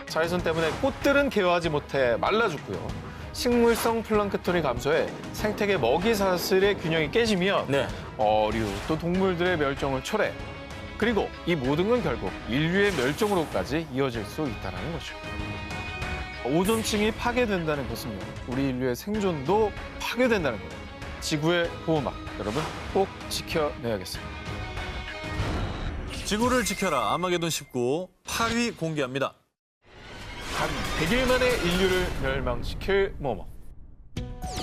자외선 때문에 꽃들은 개화하지 못해 말라 죽고요. 식물성 플랑크톤이 감소해 생태계 먹이 사슬의 균형이 깨지면
네.
어류 또 동물들의 멸종을 초래. 그리고 이 모든 건 결국 인류의 멸종으로까지 이어질 수 있다는 거죠. 오존층이 파괴된다는 것은요, 우리 인류의 생존도 파괴된다는 거예요. 지구의 보호막, 여러분 꼭 지켜내야겠습니다.
지구를 지켜라. 아마게돈 19 8위 공개합니다.
단 100일 만에 인류를 멸망시킬 뭐뭐.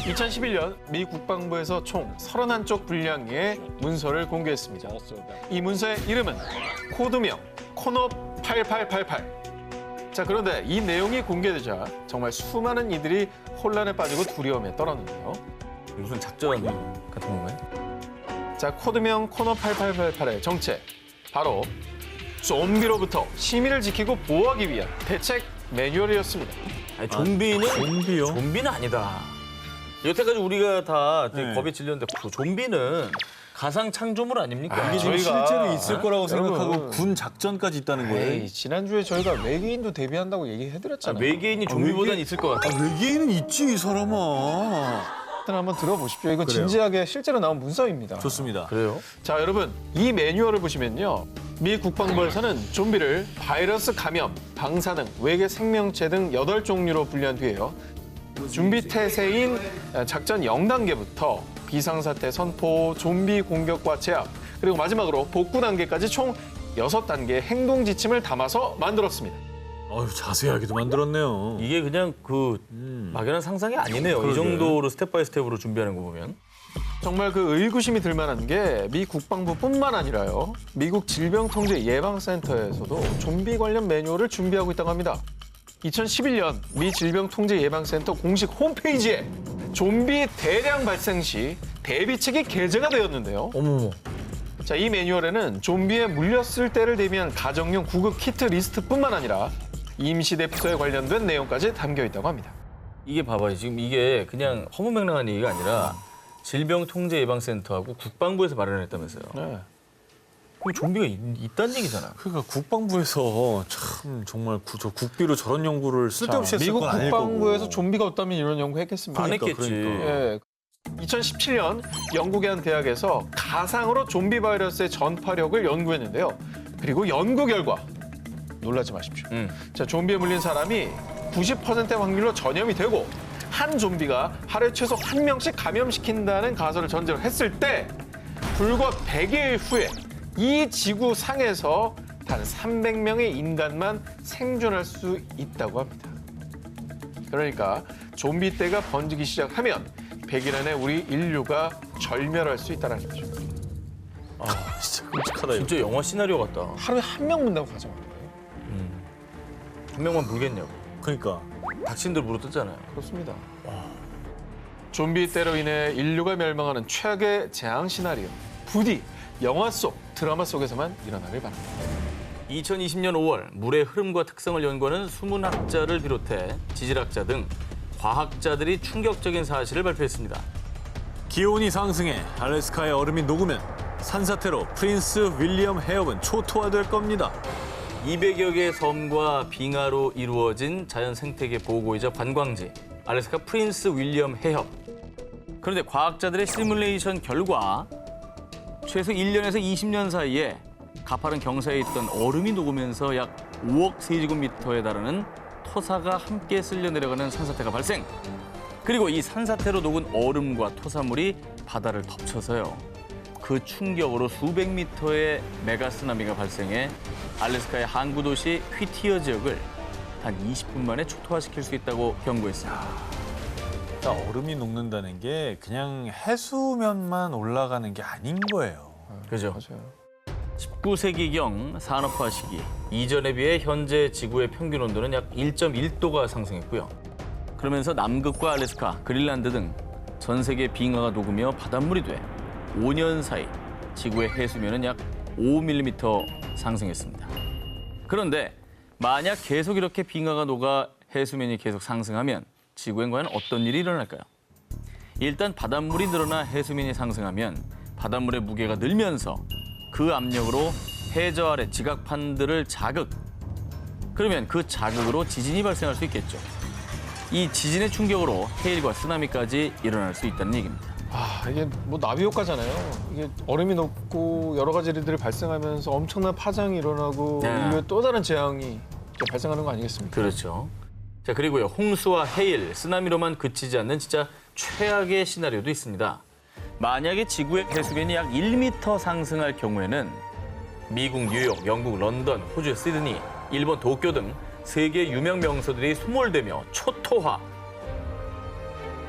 2011년 미 국방부에서 총 31쪽 분량의 문서를 공개했습니다. 이 문서의 이름은 코드명 코너 8888. 자, 그런데 이 내용이 공개되자 정말 수많은 이들이 혼란에 빠지고 두려움에 떨었는데요.
무슨 작전 같은 건가요?
자, 코드명 코너 8888의 정체. 바로 좀비로부터 시민을 지키고 보호하기 위한 대책 매뉴얼이었습니다.
아니, 좀비는
좀비요?
좀비는 아니다. 여태까지 우리가 다
네.
겁에 질렸는데 그 좀비는 가상 창조물 아닙니까?
이게 지금
저희가-
실제로 있을 거라고
여러분.
생각하고 군 작전까지 있다는 거예요.
에이, 지난주에 저희가 외계인도 데뷔한다고 얘기해드렸잖아요.
외계인이 좀비보단 있을 것 같아.
아, 외계인은 있지, 이 사람아.
일단 한번 들어보십시오. 이거
그래요.
진지하게 실제로 나온 문서입니다.
좋습니다.
그래요?
자, 여러분, 이 매뉴얼을 보시면요. 미 국방부에서는 좀비를 바이러스 감염, 방사능, 외계 생명체 등 8종류로 분류한 뒤에요. 준비 태세인 작전 0단계부터 비상사태 선포, 좀비 공격과 제압, 그리고 마지막으로 복구 단계까지 총 6단계의 행동 지침을 담아서 만들었습니다.
어휴, 자세하게도 만들었네요.
이게 그냥 그 막연한 상상이 아니네요. 이
그러게.
정도로 스텝 바이 스텝으로 준비하는 거 보면.
정말 그 의구심이 들 만한 게 미 국방부뿐만 아니라요. 미국 질병통제예방센터에서도 좀비 관련 매뉴얼을 준비하고 있다고 합니다. 2011년 미 질병통제예방센터 공식 홈페이지에 좀비 대량 발생 시 대비책이 게재가 되었는데요.
어머머.
자, 이 매뉴얼에는 좀비에 물렸을 때를 대비한 가정용 구급 키트 리스트뿐만 아니라 임시대피소에 관련된 내용까지 담겨 있다고 합니다.
이게 봐봐요. 지금 이게 그냥 허무맹랑한 얘기가 아니라 질병통제예방센터하고 국방부에서 마련했다면서요.
네.
그럼 좀비가 있다는 얘기잖아.
그러니까 국방부에서 참 정말 저 국비로 저런 연구를 쓸데없이 했을
미국
건 아닐 거고.
국방부에서 좀비가 없다면 이런 연구 했겠습니까?
안
그러니까,
했겠지.
그러니까.
예. 2017년 영국의 한 대학에서 가상으로 좀비 바이러스의 전파력을 연구했는데요. 그리고 연구 결과 놀라지 마십시오. 자, 좀비에 물린 사람이 90%의 확률로 전염이 되고 한 좀비가 하루에 최소 한 명씩 감염시킨다는 가설을 전제로 했을 때 불과 100일 후에 이 지구 상에서 단 300명의 인간만 생존할 수 있다고 합니다. 그러니까 좀비 떼가 번지기 시작하면 100일 안에 우리 인류가 절멸할 수 있다는 거죠.
진짜 끔찍하다, 이거.
진짜 영화 시나리오 같다.
하루에 한 명 문다고 가정하는 거예요.
한 명만 물겠냐고.
그러니까.
닥친들 물어뜯잖아요.
그렇습니다. 좀비 떼로 인해 인류가 멸망하는 최악의 재앙 시나리오. 부디 영화 속, 드라마 속에서만 일어나길 바랍니다.
2020년 5월 물의 흐름과 특성을 연구하는 수문학자를 비롯해 지질학자 등 과학자들이 충격적인 사실을 발표했습니다.
기온이 상승해 알래스카의 얼음이 녹으면 산사태로 프린스 윌리엄 해협은 초토화될 겁니다.
200여 개의 섬과 빙하로 이루어진 자연 생태계 보호구이자 관광지 알래스카 프린스 윌리엄 해협. 그런데 과학자들의 시뮬레이션 결과 최소 1년에서 20년 사이에 가파른 경사에 있던 얼음이 녹으면서 약 5억 세제곱미터에 달하는 토사가 함께 쓸려 내려가는 산사태가 발생. 그리고 이 산사태로 녹은 얼음과 토사물이 바다를 덮쳐서요. 그 충격으로 수백 미터의 메가 쓰나미가 발생해 알래스카의 항구 도시 휘티어 지역을 단 20분 만에 초토화시킬 수 있다고 경고했습니다.
그러니까 얼음이 녹는다는 게 그냥 해수면만 올라가는 게 아닌 거예요.
그죠?
맞아요.
19세기경 산업화 시기 이전에 비해 현재 지구의 평균 온도는 약 1.1도가 상승했고요. 그러면서 남극과 알래스카, 그린란드 등 전 세계 빙하가 녹으며 바닷물이 돼 5년 사이 지구의 해수면은 약 5mm 상승했습니다. 그런데 만약 계속 이렇게 빙하가 녹아 해수면이 계속 상승하면 지구엔 과연 어떤 일이 일어날까요? 일단 바닷물이 늘어나 해수면이 상승하면 바닷물의 무게가 늘면서 그 압력으로 해저 아래 지각판들을 자극. 그러면 그 자극으로 지진이 발생할 수 있겠죠. 이 지진의 충격으로 해일과 쓰나미까지 일어날 수 있다는 얘기입니다.
아, 이게 뭐 나비 효과잖아요. 이게 얼음이 녹고 여러 가지 일들이 발생하면서 엄청난 파장이 일어나고
네.
인류에 또 다른 재앙이 발생하는 거 아니겠습니까?
그렇죠. 자, 그리고요. 홍수와 해일, 쓰나미로만 그치지 않는 진짜 최악의 시나리오도 있습니다. 만약에 지구의 해수면이 약 1m 상승할 경우에는 미국 뉴욕, 영국 런던, 호주 시드니, 일본 도쿄 등 세계 유명 명소들이 소몰되며 초토화.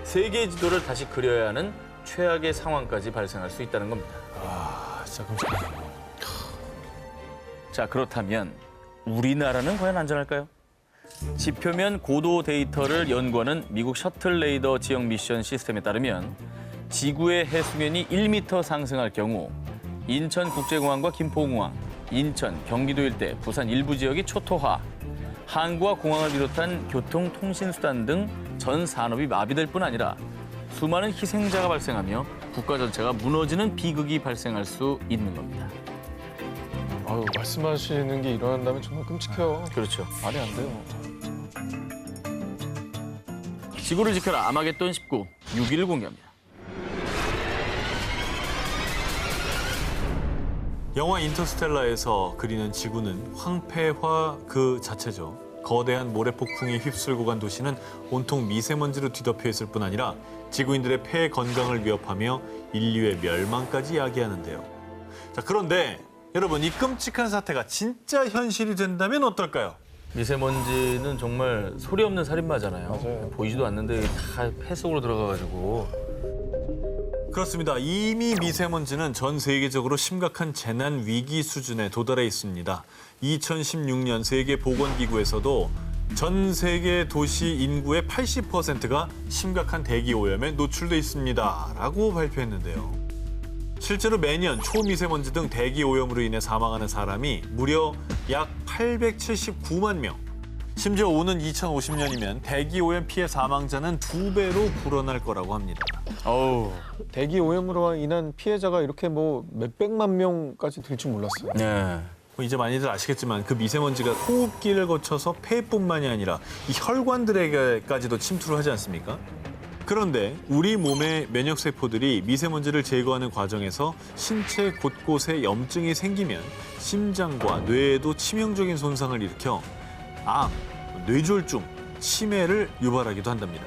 세계 지도를 다시 그려야 하는 최악의 상황까지 발생할 수 있다는 겁니다.
아, 진짜 끔찍하네요.
자, 그렇다면 우리나라는 과연 안전할까요? 지표면 고도 데이터를 연구하는 미국 셔틀 레이더 지형 미션 시스템에 따르면 지구의 해수면이 1m 상승할 경우 인천국제공항과 김포공항, 인천, 경기도 일대, 부산 일부 지역이 초토화, 항구와 공항을 비롯한 교통, 통신수단 등 전 산업이 마비될 뿐 아니라 수많은 희생자가 발생하며 국가 전체가 무너지는 비극이 발생할 수 있는 겁니다.
아유, 말씀하시는 게 일어난다면 정말 끔찍해요.
그렇죠.
말이 안 돼요.
지구를 지켜라 아마겟돈 19, 6위를 공개합니다.
영화 인터스텔라에서 그리는 지구는 황폐화 그 자체죠. 거대한 모래폭풍이 휩쓸고 간 도시는 온통 미세먼지로 뒤덮여 있을 뿐 아니라 지구인들의 폐 건강을 위협하며 인류의 멸망까지 야기하는데요. 자, 그런데 여러분, 이 끔찍한 사태가 진짜 현실이 된다면 어떨까요?
미세먼지는 정말 소리 없는 살인마잖아요.
맞아요.
보이지도 않는데 다 폐 속으로 들어가가지고.
그렇습니다. 이미 미세먼지는 전 세계적으로 심각한 재난 위기 수준에 도달해 있습니다. 2016년 세계보건기구에서도 전 세계 도시 인구의 80%가 심각한 대기 오염에 노출돼 있습니다라고 발표했는데요. 실제로 매년 초미세먼지 등 대기 오염으로 인해 사망하는 사람이 무려 약 879만 명. 심지어 오는 2050년이면 대기 오염 피해 사망자는 2배로 불어날 거라고 합니다.
어우.
대기 오염으로 인한 피해자가 이렇게 뭐 몇백만 명까지 될 줄 몰랐어요.
네.
이제 많이들 아시겠지만 그 미세먼지가 호흡기를 거쳐서 폐뿐만이 아니라 이 혈관들에게까지도 침투를 하지 않습니까? 그런데 우리 몸의 면역세포들이 미세먼지를 제거하는 과정에서 신체 곳곳에 염증이 생기면 심장과 뇌에도 치명적인 손상을 일으켜 암, 뇌졸중, 치매를 유발하기도 한답니다.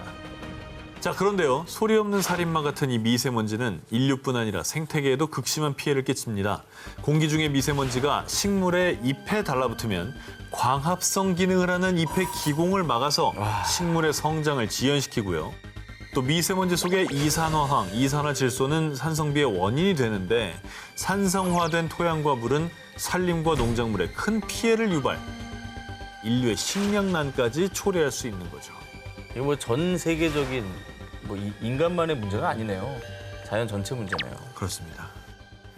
자, 그런데요. 소리 없는 살인마 같은 이 미세먼지는 인류뿐 아니라 생태계에도 극심한 피해를 끼칩니다. 공기 중의 미세먼지가 식물의 잎에 달라붙으면 광합성 기능을 하는 잎의 기공을 막아서 식물의 성장을 지연시키고요. 또 미세먼지 속의 이산화황, 이산화질소는 산성비의 원인이 되는데 산성화된 토양과 물은 산림과 농작물에 큰 피해를 유발, 인류의 식량난까지 초래할 수 있는 거죠.
이거 뭐 전 세계적인 뭐 인간만의 문제가 아니네요. 자연 전체 문제네요.
그렇습니다.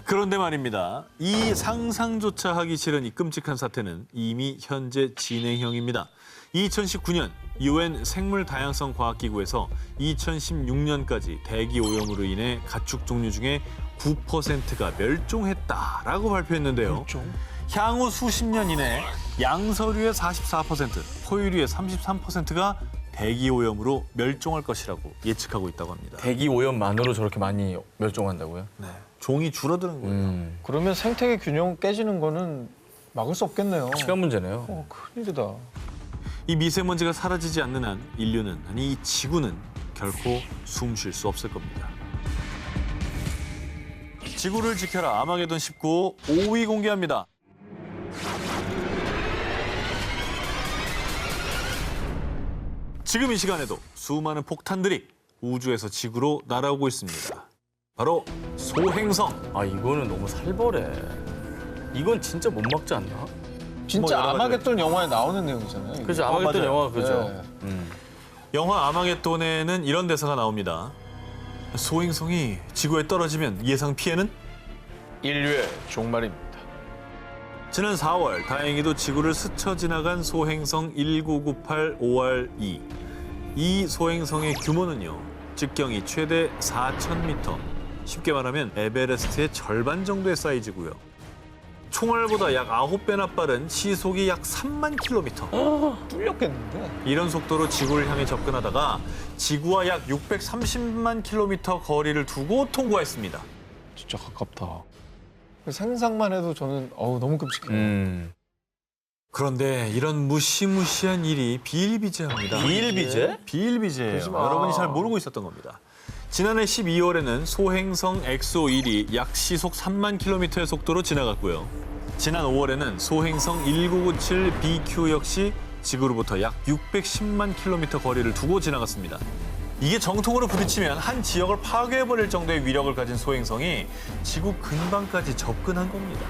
그런데 말입니다. 이 상상조차 하기 싫은 이 끔찍한 사태는 이미 현재 진행형입니다. 2019년 UN 생물다양성과학기구에서 2016년까지 대기 오염으로 인해 가축 종류 중에 9%가 멸종했다라고 발표했는데요. 향후 수십 년 이내 양서류의 44%, 포유류의 33%가 대기 오염으로 멸종할 것이라고 예측하고 있다고 합니다.
대기 오염만으로 저렇게 많이 멸종한다고요?
네. 종이 줄어드는 거예요.
그러면 생태계 균형 깨지는 거는 막을 수 없겠네요.
시간 문제네요.
큰일이다.
이 미세먼지가 사라지지 않는 한 인류는, 아니 이 지구는 결코 숨 쉴 수 없을 겁니다. 지구를 지켜라 아마게돈 19 5위 공개합니다. 지금 이 시간에도 수많은 폭탄들이 우주에서 지구로 날아오고 있습니다. 바로 소행성.
아 이거는 너무 살벌해. 이건 진짜 못 막지 않나?
진짜
뭐 여러 가지
아마겟돈 영화에 나오는 내용이잖아요. 이게.
그죠 아마겟돈
맞아요.
영화 그죠.
네.
영화 아마겟돈에는 이런 대사가 나옵니다. 소행성이 지구에 떨어지면 예상 피해는?
인류의 종말입니다.
지난 4월 다행히도 지구를 스쳐 지나간 소행성 1998 5R2. 이 소행성의 규모는요. 직경이 최대 4,000m. 쉽게 말하면 에베레스트의 절반 정도의 사이즈고요. 총알보다 약 9배나 빠른 시속이 약 3만 킬로미터.
뚫렸겠는데?
이런 속도로 지구를 향해 접근하다가 지구와 약 630만 킬로미터 거리를 두고 통과했습니다.
진짜 가깝다. 상상만 해도 저는 너무 끔찍해요.
그런데 이런 무시무시한 일이 비일비재합니다.
비일비재?
비일비재예요.
그러지 마.
여러분이 잘 모르고 있었던 겁니다. 지난해 12월에는 소행성 엑소1이 약 시속 3만 킬로미터의 속도로 지나갔고요. 지난 5월에는 소행성 1997 BQ 역시 지구로부터 약 610만 킬로미터 거리를 두고 지나갔습니다. 이게 정통으로 부딪히면 한 지역을 파괴해버릴 정도의 위력을 가진 소행성이 지구 근방까지 접근한 겁니다.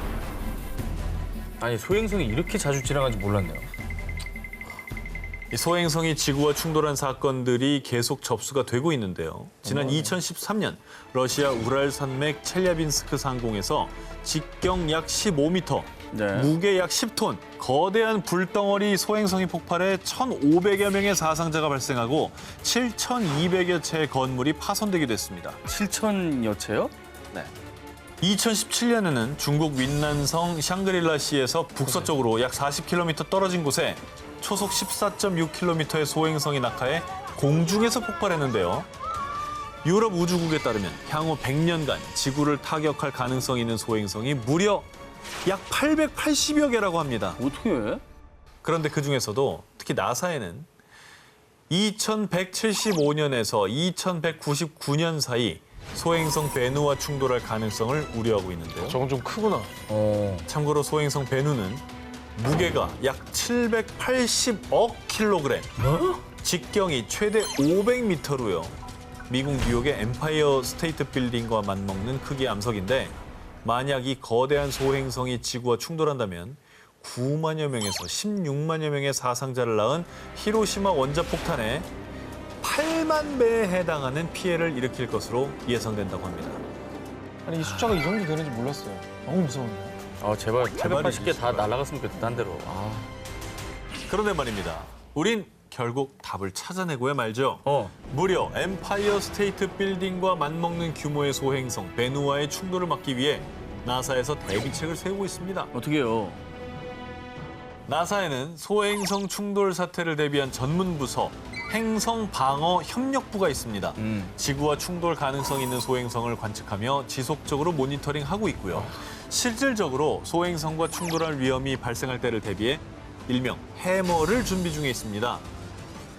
아니 소행성이 이렇게 자주 지나가는지 몰랐네요.
이 소행성이 지구와 충돌한 사건들이 계속 접수가 되고 있는데요. 지난 2013년 러시아 우랄 산맥 첼야빈스크 상공에서 직경 약 15m,
네.
무게 약 10톤, 거대한 불덩어리 소행성이 폭발해 1,500여 명의 사상자가 발생하고 7,200여 채의 건물이 파손되기도 했습니다.
7,000여 채요?
2017년에는 중국 윈난성 샹그릴라시에서 북서쪽으로 약 40km 떨어진 곳에 초속 14.6km의 소행성이 낙하해 공중에서 폭발했는데요. 유럽 우주국에 따르면 향후 100년간 지구를 타격할 가능성이 있는 소행성이 무려 약 880여 개라고 합니다.
어떻게 해?
그런데 그중에서도 특히 나사에는 2175년에서 2199년 사이 소행성 베누와 충돌할 가능성을 우려하고 있는데요.
저건 좀 크구나.
참고로 소행성 베누는 무게가 약 780억 킬로그램, 직경이 최대 500m로요. 미국 뉴욕의 엠파이어 스테이트 빌딩과 맞먹는 크기의 암석인데 만약 이 거대한 소행성이 지구와 충돌한다면 9만여 명에서 16만여 명의 사상자를 낳은 히로시마 원자폭탄에 8만 배에 해당하는 피해를 일으킬 것으로 예상된다고 합니다.
아니 이 숫자가 이 정도 되는지 몰랐어요. 너무 무서운데.
아 제발 880개 다
제발.
날아갔으면 좋겠다 한 대로.
그런데 말입니다. 우린 결국 답을 찾아내고야 말죠. 무려 엠파이어 스테이트 빌딩과 맞먹는 규모의 소행성 베누와의 충돌을 막기 위해 나사에서 대비책을 세우고 있습니다.
어떻게 해요?
나사에는 소행성 충돌 사태를 대비한 전문 부서 행성 방어 협력부가 있습니다. 지구와 충돌 가능성 있는 소행성을 관측하며 지속적으로 모니터링하고 있고요. 실질적으로 소행성과 충돌할 위험이 발생할 때를 대비해 일명 해머를 준비 중에 있습니다.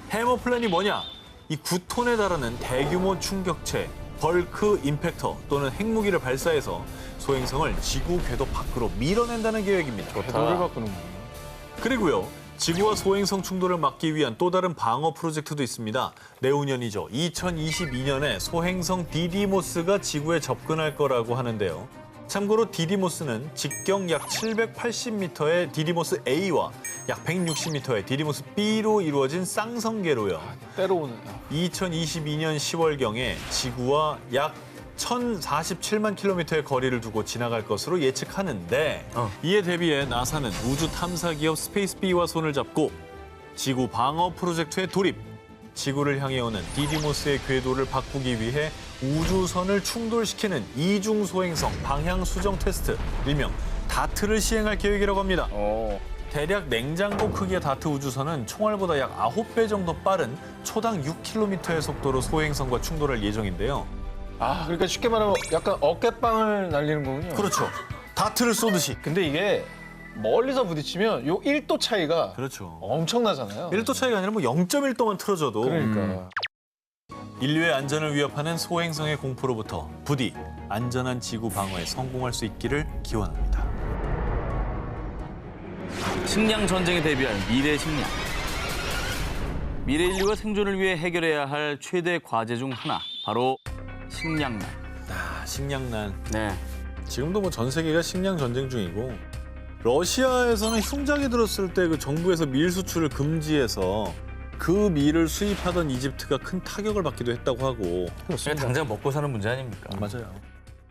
해머 플랜이 뭐냐? 이 9톤에 달하는 대규모 충격체, 벌크 임팩터 또는 핵무기를 발사해서 소행성을 지구 궤도 밖으로 밀어낸다는 계획입니다.
궤도를 바꾸는구나.
그리고요. 지구와 소행성 충돌을 막기 위한 또 다른 방어 프로젝트도 있습니다. 내후년이죠. 2022년에 소행성 디디모스가 지구에 접근할 거라고 하는데요. 참고로 디디모스는 직경 약 780m의 디디모스 A와 약 160m의 디디모스 B로 이루어진 쌍성계로요.
때려오네.
2022년 10월경에 지구와 약 1,047만 킬로미터의 거리를 두고 지나갈 것으로 예측하는데 이에 대비해 나사는 우주 탐사 기업 스페이스비와 손을 잡고 지구 방어 프로젝트에 돌입. 지구를 향해 오는 디디모스의 궤도를 바꾸기 위해 우주선을 충돌시키는 이중 소행성 방향 수정 테스트, 일명 다트를 시행할 계획이라고 합니다. 대략 냉장고 크기의 다트 우주선은 총알보다 약 9배 정도 빠른 초당 6km의 속도로 소행성과 충돌할 예정인데요.
아 그러니까 쉽게 말하면 약간 어깨빵을 날리는 거군요.
그렇죠. 다트를 쏘듯이.
근데 이게 멀리서 부딪히면 요 1도 차이가
그렇죠.
엄청나잖아요.
1도 차이가 아니라 뭐 0.1도만 틀어져도
그러니까.
인류의 안전을 위협하는 소행성의 공포로부터 부디 안전한 지구 방어에 성공할 수 있기를 기원합니다.
식량 전쟁에 대비할 미래 식량. 미래 인류가 생존을 위해 해결해야 할 최대 과제 중 하나, 바로 식량난.
아, 식량난.
네.
지금도 뭐 전 세계가 식량 전쟁 중이고 러시아에서는 흉작이 들었을 때 그 정부에서 밀 수출을 금지해서 그 밀을 수입하던 이집트가 큰 타격을 받기도 했다고 하고.
그냥 당장 먹고 사는 문제 아닙니까?
맞아요.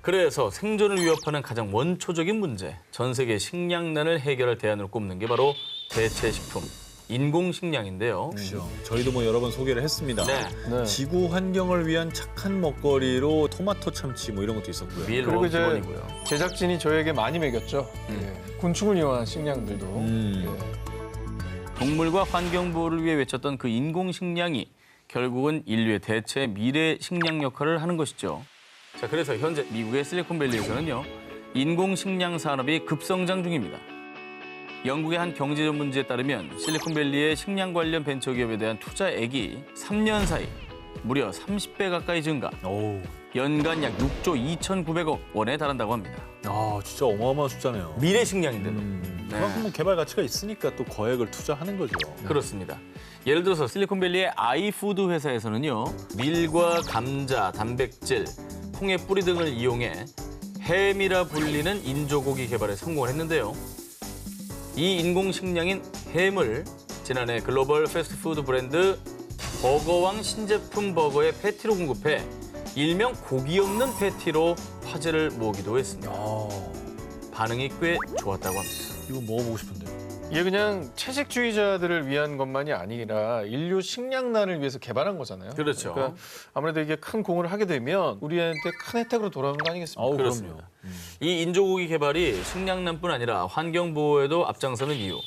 그래서 생존을 위협하는 가장 원초적인 문제, 전 세계 식량난을 해결할 대안으로 꼽는 게 바로 대체 식품, 인공식량인데요.
그렇죠. 저희도 뭐 여러 번 소개를 했습니다.
네.
네.
지구 환경을 위한 착한 먹거리로 토마토 참치 뭐 이런 것도 있었고요.
밀
그리고 이제
원기본이고요.
제작진이 저에게 많이 먹였죠. 예. 곤충을 이용한 식량들도. 예.
동물과 환경 보호를 위해 외쳤던 그 인공식량이 결국은 인류의 대체 미래 식량 역할을 하는 것이죠. 자, 그래서 현재 미국의 실리콘밸리에서는요, 인공식량 산업이 급성장 중입니다. 영국의 한 경제 전문지에 따르면 실리콘밸리의 식량 관련 벤처기업에 대한 투자액이 3년 사이 무려 30배 가까이 증가,
오,
연간 약 6조 2,900억 원에 달한다고 합니다.
아 진짜 어마어마한 숫자네요.
미래 식량인데도.
그만큼 뭐 개발 가치가 있으니까 또 거액을 투자하는 거죠.
그렇습니다. 예를 들어서 실리콘밸리의 아이푸드 회사에서는요, 밀과 감자, 단백질, 콩의 뿌리 등을 이용해 햄이라 불리는 인조고기 개발에 성공을 했는데요. 이 인공식량인 햄을 지난해 글로벌 패스트푸드 브랜드 버거왕 신제품 버거의 패티로 공급해 일명 고기 없는 패티로 화제를 모으기도 했습니다. 반응이 꽤 좋았다고 합니다.
이거 먹어보고 싶은데.
이게 그냥 채식주의자들을 위한 것만이 아니라 인류 식량난을 위해서 개발한 거잖아요.
그렇죠.
그러니까 아무래도 이게 큰 공을 하게 되면 우리한테 큰 혜택으로 돌아오는 거 아니겠습니까?
아우
그렇습니다.
그럼요.
이 인조고기 개발이 식량난뿐 아니라 환경 보호에도 앞장서는 이유.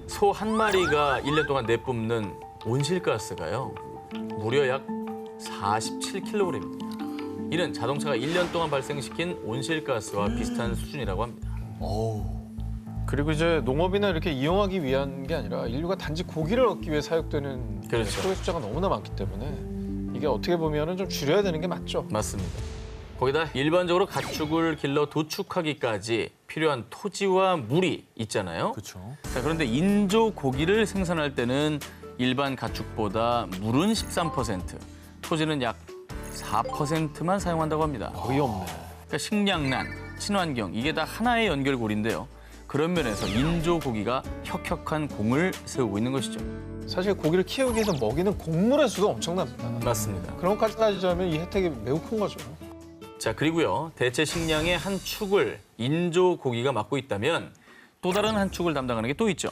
소 한 마리가 1년 동안 내뿜는 온실가스가요, 무려 약 47kg입니다. 이는 자동차가 1년 동안 발생시킨 온실가스와 비슷한 수준이라고 합니다.
그리고 이제 농업이나 이렇게 이용하기 위한 게 아니라 인류가 단지 고기를 얻기 위해 사육되는
그렇죠.
소의 숫자가 너무나 많기 때문에 이게 어떻게 보면은 좀 줄여야 되는 게 맞죠.
맞습니다. 거기다 일반적으로 가축을 길러 도축하기까지 필요한 토지와 물이 있잖아요.
그렇죠.
자, 그런데 인조 고기를 생산할 때는 일반 가축보다 물은 13%, 토지는 약 4%만 사용한다고 합니다.
거의 없네.
그러니까 식량난, 친환경, 이게 다 하나의 연결고리인데요. 그런 면에서 인조 고기가 혁혁한 공을 세우고 있는 것이죠.
사실 고기를 키우기 위해서 먹이는 곡물의 수가 엄청납니다.
맞습니다.
그런 것까지 따지자면 이 혜택이 매우 큰 거죠.
자, 그리고요, 대체 식량의 한 축을 인조 고기가 맡고 있다면 또 다른 한 축을 담당하는 게 또 있죠.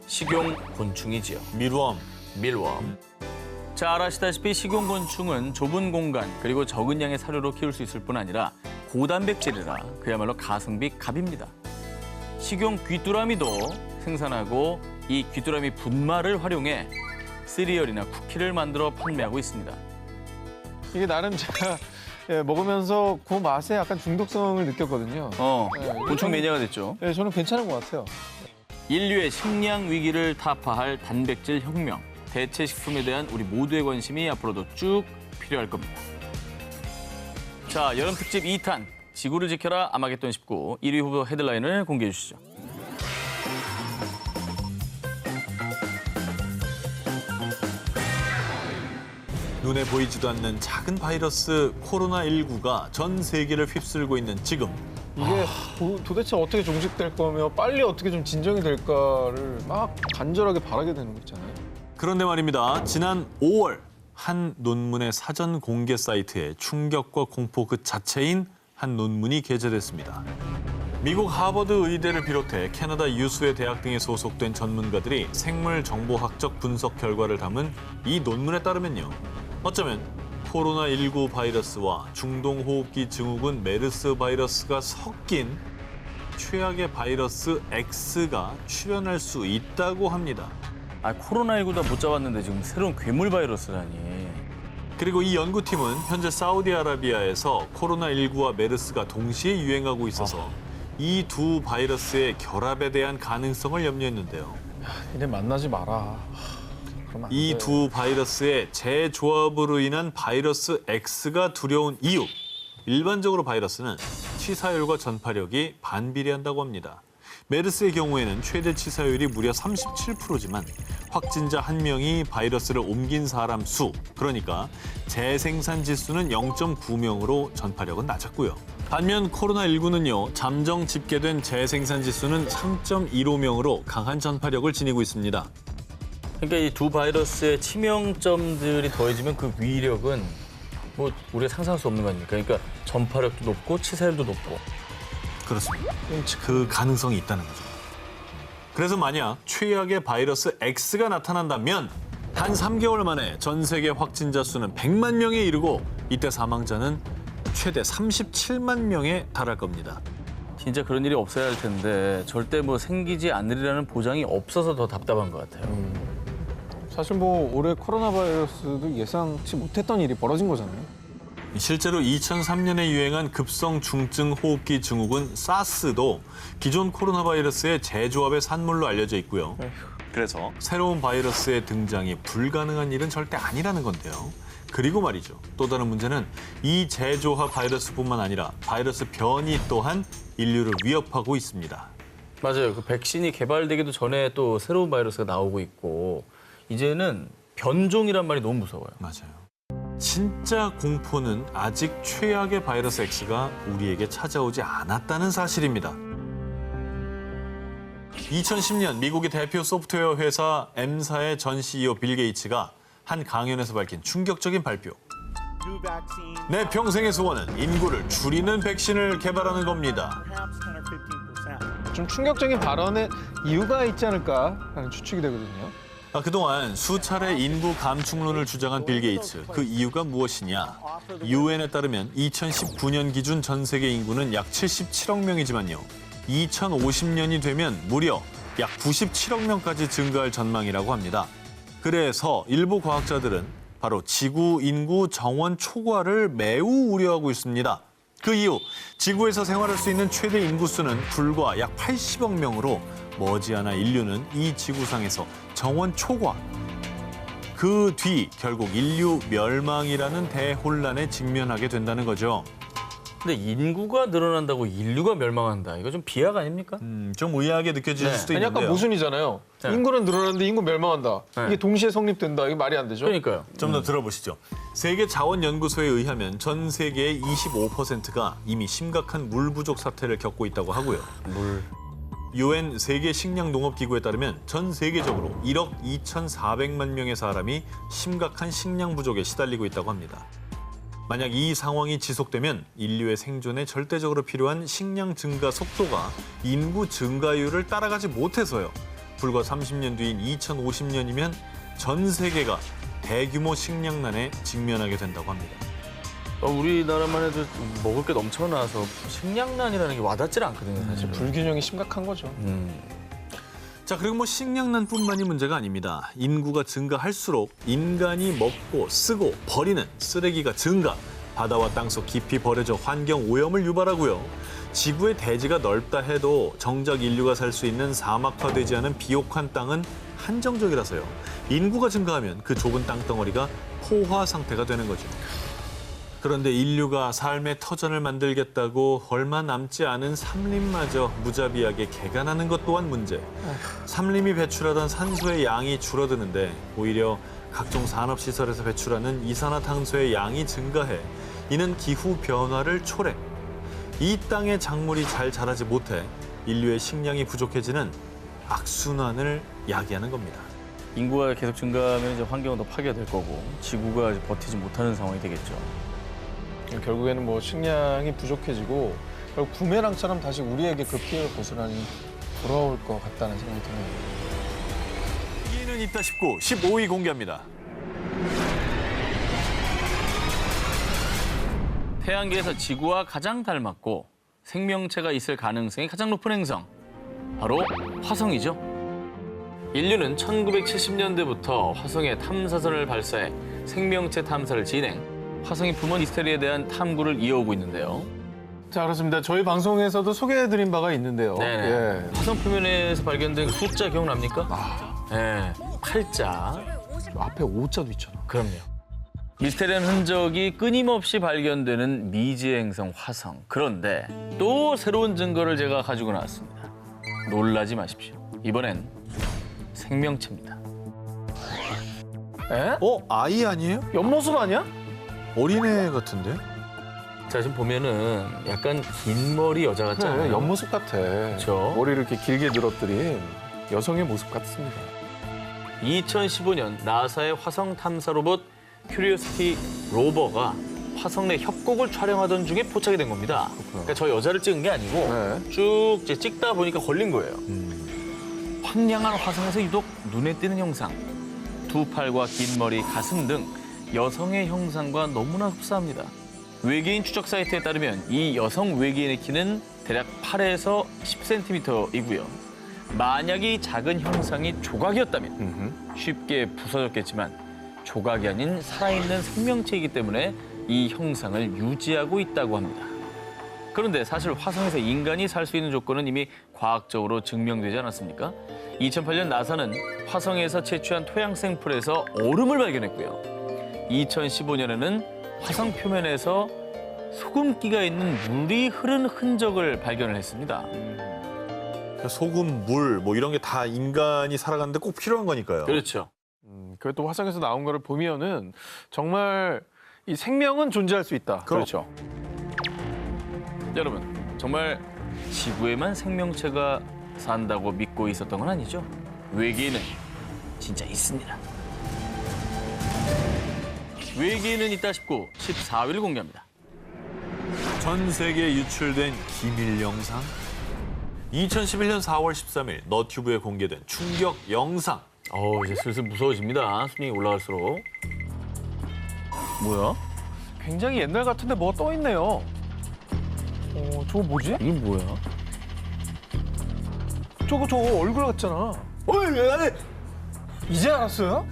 식용 곤충이지요.
밀웜.
밀웜. 잘 아시다시피 식용곤충은 좁은 공간 그리고 적은 양의 사료로 키울 수 있을 뿐 아니라 고단백질이라 그야말로 가성비 갑입니다. 식용 귀뚜라미도 생산하고 이 귀뚜라미 분말을 활용해 시리얼이나 쿠키를 만들어 판매하고 있습니다.
이게 나름 제가 먹으면서 그 맛에 약간 중독성을 느꼈거든요.
곤충 매니아가 됐죠.
네, 저는 괜찮은 것 같아요.
인류의 식량 위기를 타파할 단백질 혁명, 대체 식품에 대한 우리 모두의 관심이 앞으로도 쭉 필요할 겁니다. 자, 여름 특집 2탄 지구를 지켜라 아마겟돈 19 1위 후보 헤드라인을 공개해 주시죠.
눈에 보이지도 않는 작은 바이러스 코로나19가 전 세계를 휩쓸고 있는 지금.
이게 도대체 어떻게 종식될 거며 빨리 어떻게 좀 진정이 될까를 막 간절하게 바라게 되는 거 있잖아요.
그런데 말입니다. 지난 5월 한 논문의 사전 공개 사이트에 충격과 공포 그 자체인 한 논문이 게재됐습니다. 미국 하버드 의대를 비롯해 캐나다 유수의 대학 등에 소속된 전문가들이 생물 정보학적 분석 결과를 담은 이 논문에 따르면요. 어쩌면 코로나19 바이러스와 중동호흡기 증후군 메르스 바이러스가 섞인 최악의 바이러스 X가 출현할 수 있다고 합니다.
아, 코로나19도 못 잡았는데 지금 새로운 괴물 바이러스라니.
그리고 이 연구팀은 현재 사우디아라비아에서 코로나19와 메르스가 동시에 유행하고 있어서 이 두 바이러스의 결합에 대한 가능성을 염려했는데요.
이래 만나지 마라. 그러면 안
이
돼.
두 바이러스의 재조합으로 인한 바이러스 X가 두려운 이유. 일반적으로 바이러스는 치사율과 전파력이 반비례한다고 합니다. 메르스의 경우에는 최대 치사율이 무려 37%지만 확진자 1명이 바이러스를 옮긴 사람 수, 그러니까 재생산 지수는 0.9명으로 전파력은 낮았고요. 반면 코로나19는요, 잠정 집계된 재생산 지수는 3.15명으로 강한 전파력을 지니고 있습니다.
그러니까 이 두 바이러스의 치명점들이 더해지면 그 위력은 뭐 우리가 상상할 수 없는 거 아닙니까? 그러니까 전파력도 높고 치사율도 높고.
그렇습니다. 그 가능성이 있다는 거죠. 그래서 만약 최악의 바이러스 X가 나타난다면 단 3개월 만에 전 세계 확진자 수는 100만 명에 이르고 이때 사망자는 최대 37만 명에 달할 겁니다.
진짜 그런 일이 없어야 할 텐데 절대 뭐 생기지 않으리라는 보장이 없어서 더 답답한 것 같아요.
사실 뭐 올해 코로나 바이러스도 예상치 못했던 일이 벌어진 거잖아요.
실제로 2003년에 유행한 급성 중증 호흡기 증후군 사스도 기존 코로나 바이러스의 재조합의 산물로 알려져 있고요. 그래서 새로운 바이러스의 등장이 불가능한 일은 절대 아니라는 건데요. 그리고 말이죠. 또 다른 문제는 이 재조합 바이러스뿐만 아니라 바이러스 변이 또한 인류를 위협하고 있습니다.
맞아요. 그 백신이 개발되기도 전에 또 새로운 바이러스가 나오고 있고 이제는 변종이란 말이 너무 무서워요.
맞아요. 진짜 공포는 아직 최악의 바이러스 X가 우리에게 찾아오지 않았다는 사실입니다. 2010년 미국의 대표 소프트웨어 회사 M사의 전 CEO 빌 게이츠가 한 강연에서 밝힌 충격적인 발표. 내 평생의 소원은 인구를 줄이는 백신을 개발하는 겁니다.
좀 충격적인 발언에 이유가 있지 않을까라는 추측이 되거든요.
그동안 수차례 인구 감축론을 주장한 빌 게이츠. 그 이유가 무엇이냐? UN에 따르면 2019년 기준 전 세계 인구는 약 77억 명이지만요. 2050년이 되면 무려 약 97억 명까지 증가할 전망이라고 합니다. 그래서 일부 과학자들은 바로 지구 인구 정원 초과를 매우 우려하고 있습니다. 그 이유, 지구에서 생활할 수 있는 최대 인구수는 불과 약 80억 명으로 머지않아 인류는 이 지구상에서 정원 초과. 그 뒤 결국 인류 멸망이라는 대혼란에 직면하게 된다는 거죠.
근데 인구가 늘어난다고 인류가 멸망한다. 이거 좀 비약 아닙니까?
좀 의아하게 느껴질
네.
수도
아니,
있는데요.
약간 모순이잖아요.
네.
인구는 늘어나는데 인구 멸망한다.
네.
이게 동시에 성립된다. 이게 말이 안 되죠?
그러니까요.
좀 더 들어보시죠. 세계자원연구소에 의하면 전 세계의 25%가 이미 심각한 물 부족 사태를 겪고 있다고 하고요.
물.
UN 세계 식량 농업 기구에 따르면 전 세계적으로 1억 2,400만 명의 사람이 심각한 식량 부족에 시달리고 있다고 합니다. 만약 이 상황이 지속되면 인류의 생존에 절대적으로 필요한 식량 증가 속도가 인구 증가율을 따라가지 못해서요. 불과 30년 뒤인 2050년이면 전 세계가 대규모 식량난에 직면하게 된다고 합니다.
우리나라만 해도 먹을 게 넘쳐나서 식량난이라는 게 와닿질 않거든요, 사실은.
불균형이 심각한 거죠.
자, 그리고 뭐 식량난뿐만이 문제가 아닙니다. 인구가 증가할수록 인간이 먹고 쓰고 버리는 쓰레기가 증가, 바다와 땅속 깊이 버려져 환경 오염을 유발하고요. 지구의 대지가 넓다 해도 정작 인류가 살 수 있는 사막화되지 않은 비옥한 땅은 한정적이라서요. 인구가 증가하면 그 좁은 땅덩어리가 포화 상태가 되는 거죠. 그런데 인류가 삶의 터전을 만들겠다고 얼마 남지 않은 산림마저 무자비하게 개간하는 것 또한 문제. 산림이 배출하던 산소의 양이 줄어드는데 오히려 각종 산업시설에서 배출하는 이산화탄소의 양이 증가해 이는 기후 변화를 초래. 이 땅의 작물이 잘 자라지 못해 인류의 식량이 부족해지는 악순환을 야기하는 겁니다.
인구가 계속 증가하면 이제 환경은 더 파괴될 거고 지구가 이제 버티지 못하는 상황이 되겠죠.
결국에는 뭐 식량이 부족해지고 결국 부메랑처럼 다시 우리에게 그 피해를 고스란히 돌아올 것 같다는 생각이 드네요.
이는 있다 싶고 15위 공개합니다.
태양계에서 지구와 가장 닮았고 생명체가 있을 가능성이 가장 높은 행성, 바로 화성이죠. 인류는 1970년대부터 화성에 탐사선을 발사해 생명체 탐사를 진행, 화성의 품은 미스테리에 대한 탐구를 이어오고 있는데요.
자, 그렇습니다. 저희 방송에서도 소개해드린 바가 있는데요.
네네.
예.
화성 표면에서 발견된 그 숫자 기억납니까? 네, 8자.
저 앞에 5자도 있잖아.
그럼요. 미스테리한 흔적이 끊임없이 발견되는 미지의 행성 화성. 그런데 또 새로운 증거를 제가 가지고 나왔습니다. 놀라지 마십시오. 이번엔 생명체입니다.
에?
아이 아니에요?
옆모습 아니야?
어린애 같은데?
자, 지금 보면은 약간 긴 머리 여자 같지
그래,
않아요?
옆모습 같아.
그렇죠.
머리를 이렇게 길게 늘어뜨린 여성의 모습 같습니다.
2015년 나사의 화성 탐사 로봇 큐리오시티 로버가 화성 내 협곡을 촬영하던 중에 포착이 된 겁니다. 그러니까 저 여자를 찍은 게 아니고
네.
쭉 이제 찍다 보니까 걸린 거예요. 황량한 화성에서 유독 눈에 띄는 형상. 두 팔과 긴 머리, 가슴 등 여성의 형상과 너무나 흡사합니다. 외계인 추적 사이트에 따르면 이 여성 외계인의 키는 대략 8에서 10cm이고요. 만약 이 작은 형상이 조각이었다면 쉽게 부서졌겠지만 조각이 아닌 살아있는 생명체이기 때문에 이 형상을 유지하고 있다고 합니다. 그런데 사실 화성에서 인간이 살 수 있는 조건은 이미 과학적으로 증명되지 않았습니까? 2008년 나사는 화성에서 채취한 토양 샘플에서 얼음을 발견했고요. 2015년에는 화성 표면에서 소금기가 있는 물이 흐른 흔적을 발견을 했습니다.
소금, 물, 뭐 이런 게 다 인간이 살아가는데 꼭 필요한 거니까요.
그렇죠.
그것도 화성에서 나온 거를 보면은 정말 이 생명은 존재할 수 있다.
그렇죠. 여러분, 정말 지구에만 생명체가 산다고 믿고 있었던 건 아니죠? 외계인은 진짜 있습니다. 외계인은 있다 싶고 14위를 공개합니다.
전 세계에 유출된 기밀 영상. 2011년 4월 13일 너튜브에 공개된 충격 영상.
이제 슬슬 무서워집니다. 순위 올라갈수록. 뭐야?
굉장히 옛날 같은데 뭐가 떠 있네요. 저거 뭐지?
이게 뭐야?
저거 얼굴 같잖아. 이제 알았어요?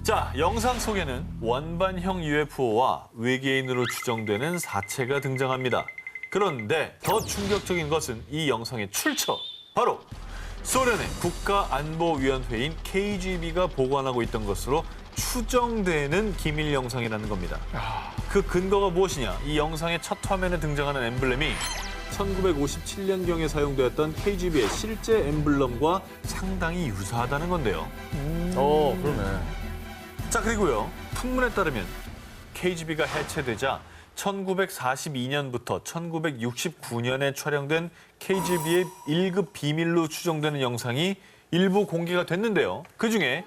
자, 영상 속에는 원반형 UFO와 외계인으로 추정되는 사체가 등장합니다. 그런데 더 충격적인 것은 이 영상의 출처. 바로 소련의 국가안보위원회인 KGB가 보관하고 있던 것으로 추정되는 기밀 영상이라는 겁니다. 그 근거가 무엇이냐? 이 영상의 첫 화면에 등장하는 엠블렘이 1957년경에 사용되었던 KGB의 실제 엠블럼과 상당히 유사하다는 건데요.
그러네.
자, 그리고요. 풍문에 따르면 KGB가 해체되자 1942년부터 1969년에 촬영된 KGB의 1급 비밀로 추정되는 영상이 일부 공개가 됐는데요. 그중에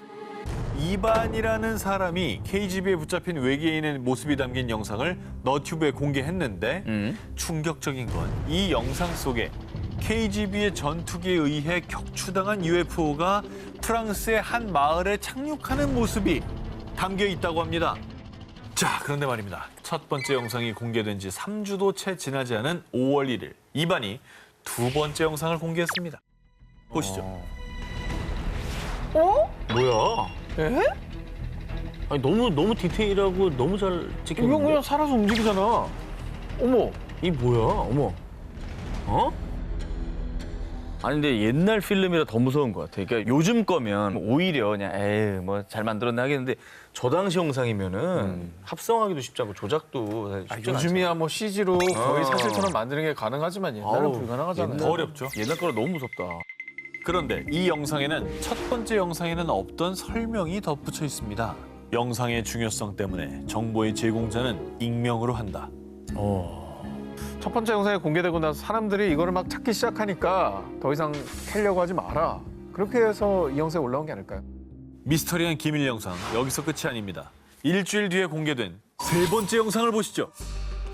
이반이라는 사람이 KGB에 붙잡힌 외계인의 모습이 담긴 영상을 너튜브에 공개했는데 충격적인 건 이 영상 속에 KGB의 전투기에 의해 격추당한 UFO가 프랑스의 한 마을에 착륙하는 모습이 담겨 있다고 합니다. 자, 그런데 말입니다. 첫 번째 영상이 공개된 지 3주도 채 지나지 않은 5월 1일, 이반이 두 번째 영상을 공개했습니다. 보시죠.
뭐야?
에?
아니, 너무 디테일하고 너무 잘 찍혔는데?
이건 그냥 살아서 움직이잖아. 어머.
이 뭐야? 어머. 아니 근데 옛날 필름이라 더 무서운 것 같아. 그러니까 요즘 거면 오히려 그냥 에이 뭐 잘 만들었나 하겠는데 저 당시 영상이면은 합성하기도 쉽지 않고 조작도 사실 쉽지 않죠.
요즘이야 뭐 CG로 거의 사실처럼 만드는 게 가능하지만 옛날은
아우,
불가능하잖아요.
더 어렵죠.
옛날 거라 너무 무섭다.
그런데 이 영상에는 첫 번째 영상에는 없던 설명이 덧붙여 있습니다. 영상의 중요성 때문에 정보의 제공자는 익명으로 한다.
첫 번째 영상이 공개되고 나서 사람들이 이거를 막 찾기 시작하니까 더 이상 캐려고 하지 마라. 그렇게 해서 이 영상에 올라온 게 아닐까요?
미스터리한 기밀 영상 여기서 끝이 아닙니다. 일주일 뒤에 공개된 세 번째 영상을 보시죠.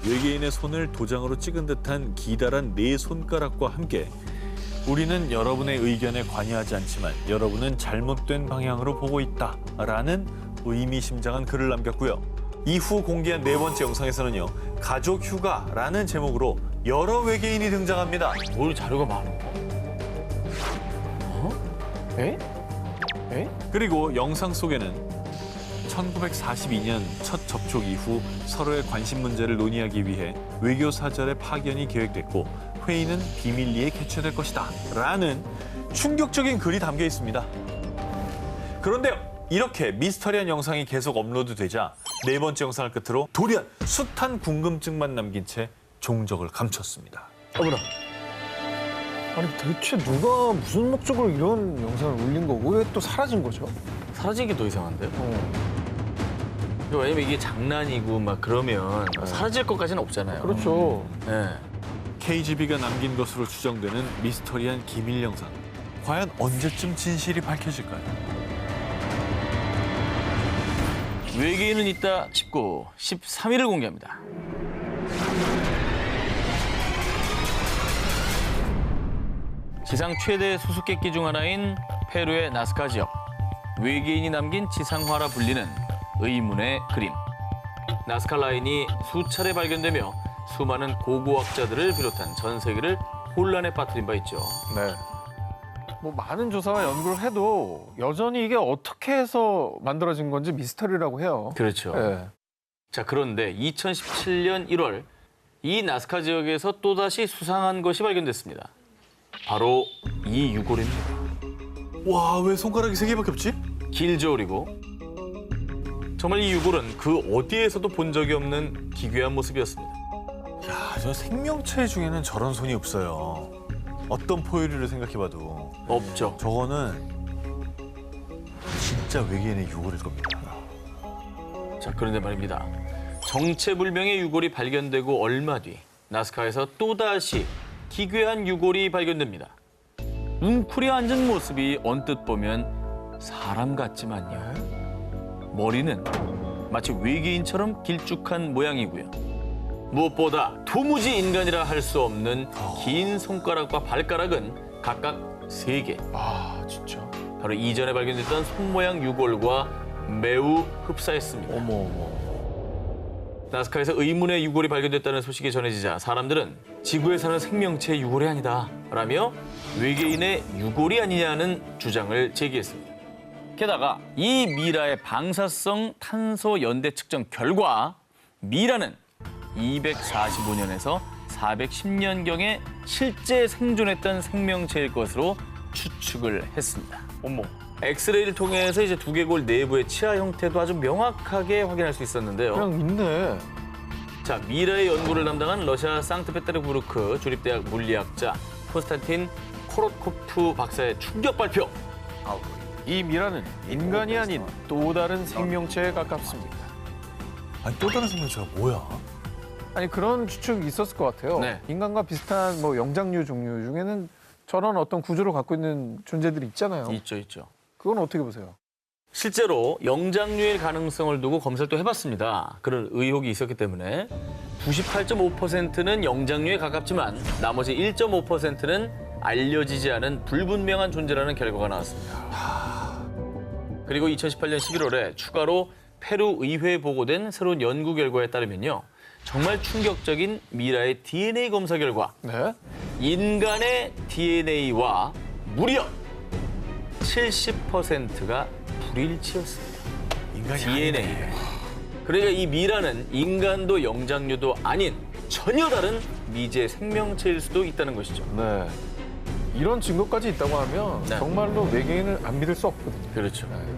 외계인의 손을 도장으로 찍은 듯한 기다란 네 손가락과 함께 우리는 여러분의 의견에 관여하지 않지만 여러분은 잘못된 방향으로 보고 있다라는 의미심장한 글을 남겼고요. 이후 공개한 네 번째 영상에서는요. 가족 휴가라는 제목으로 여러 외계인이 등장합니다.
뭘 자료가 많아.
에? 에?
그리고 영상 속에는 1942년 첫 접촉 이후 서로의 관심 문제를 논의하기 위해 외교 사절의 파견이 계획됐고 회의는 비밀리에 개최될 것이다 라는 충격적인 글이 담겨 있습니다. 그런데요, 이렇게 미스터리한 영상이 계속 업로드되자 네 번째 영상을 끝으로 돌연 숱한 궁금증만 남긴 채 종적을 감췄습니다.
어머나. 아니 대체 누가 무슨 목적으로 이런 영상을 올린 거고 왜 또 사라진 거죠?
사라진 게 더 이상한데요? 왜냐면 이게 장난이고 막 그러면 사라질 것까지는 없잖아요.
그렇죠.
네.
KGB가 남긴 것으로 추정되는 미스터리한 기밀 영상. 과연 언제쯤 진실이 밝혀질까요?
외계인은 있다 19, 13일을 공개합니다. 지상 최대 수수께끼 중 하나인 페루의 나스카 지역. 외계인이 남긴 지상화라 불리는 의문의 그림. 나스카 라인이 수차례 발견되며 수많은 고고학자들을 비롯한 전 세계를 혼란에 빠뜨린 바 있죠.
네. 뭐 많은 조사와 연구를 해도 여전히 이게 어떻게 해서 만들어진 건지 미스터리라고 해요.
그렇죠.
네.
자, 그런데 2017년 1월 이 나스카 지역에서 또다시 수상한 것이 발견됐습니다. 바로 이 유골입니다.
와, 왜 손가락이 3개밖에 없지?
길죠, 그리고. 정말 이 유골은 그 어디에서도 본 적이 없는 기괴한 모습이었습니다.
야, 저 생명체 중에는 저런 손이 없어요. 어떤 포유류를 생각해봐도
없죠.
저거는 진짜 외계인의 유골일 겁니다.
자, 그런데 말입니다. 정체불명의 유골이 발견되고 얼마 뒤 나스카에서 또다시 기괴한 유골이 발견됩니다. 웅크려 앉은 모습이 언뜻 보면 사람 같지만요. 머리는 마치 외계인처럼 길쭉한 모양이고요. 무엇보다 도무지 인간이라 할 수 없는 긴 손가락과 발가락은 각각 3개.
아 진짜.
바로 이전에 발견됐던 손 모양 유골과 매우 흡사했습니다.
어머.
나스카에서 의문의 유골이 발견됐다는 소식이 전해지자 사람들은 지구에 사는 생명체의 유골이 아니다 라며 외계인의 유골이 아니냐는 주장을 제기했습니다. 게다가 이 미라의 방사성 탄소 연대 측정 결과 미라는 245년에서 410년경에 실제 생존했던 생명체일 것으로 추측을 했습니다.
어머.
엑스레이를 통해서 이제 두개골 내부의 치아 형태도 아주 명확하게 확인할 수 있었는데요.
그냥 있네.
자, 미라의 연구를 담당한 러시아 상트페테르부르크 주립대학 물리학자 콘스탄틴 코로코프 박사의 충격 발표.
이 미라는 인간이 아닌 또 다른 생명체에 가깝습니다.
아니, 또 다른 생명체가 뭐야?
아니 그런 추측이 있었을 것 같아요.
네.
인간과 비슷한 뭐 영장류 종류 중에는 저런 어떤 구조를 갖고 있는 존재들이 있잖아요.
있죠.
그건 어떻게 보세요?
실제로 영장류일 가능성을 두고 검사를 또 해봤습니다. 그런 의혹이 있었기 때문에 98.5%는 영장류에 가깝지만 나머지 1.5%는 알려지지 않은 불분명한 존재라는 결과가 나왔습니다. 그리고 2018년 11월에 추가로 페루 의회에 보고된 새로운 연구 결과에 따르면요. 정말 충격적인 미라의 DNA 검사 결과
네?
인간의 DNA와 무려 70%가 불일치였습니다.
인간이
DNA.
아니네.
그러니까 이 미라는 인간도 영장류도 아닌 전혀 다른 미지의 생명체일 수도 있다는 것이죠.
네. 이런 증거까지 있다고 하면
네.
정말로 외계인을 안 믿을 수 없거든요.
그렇죠.
네.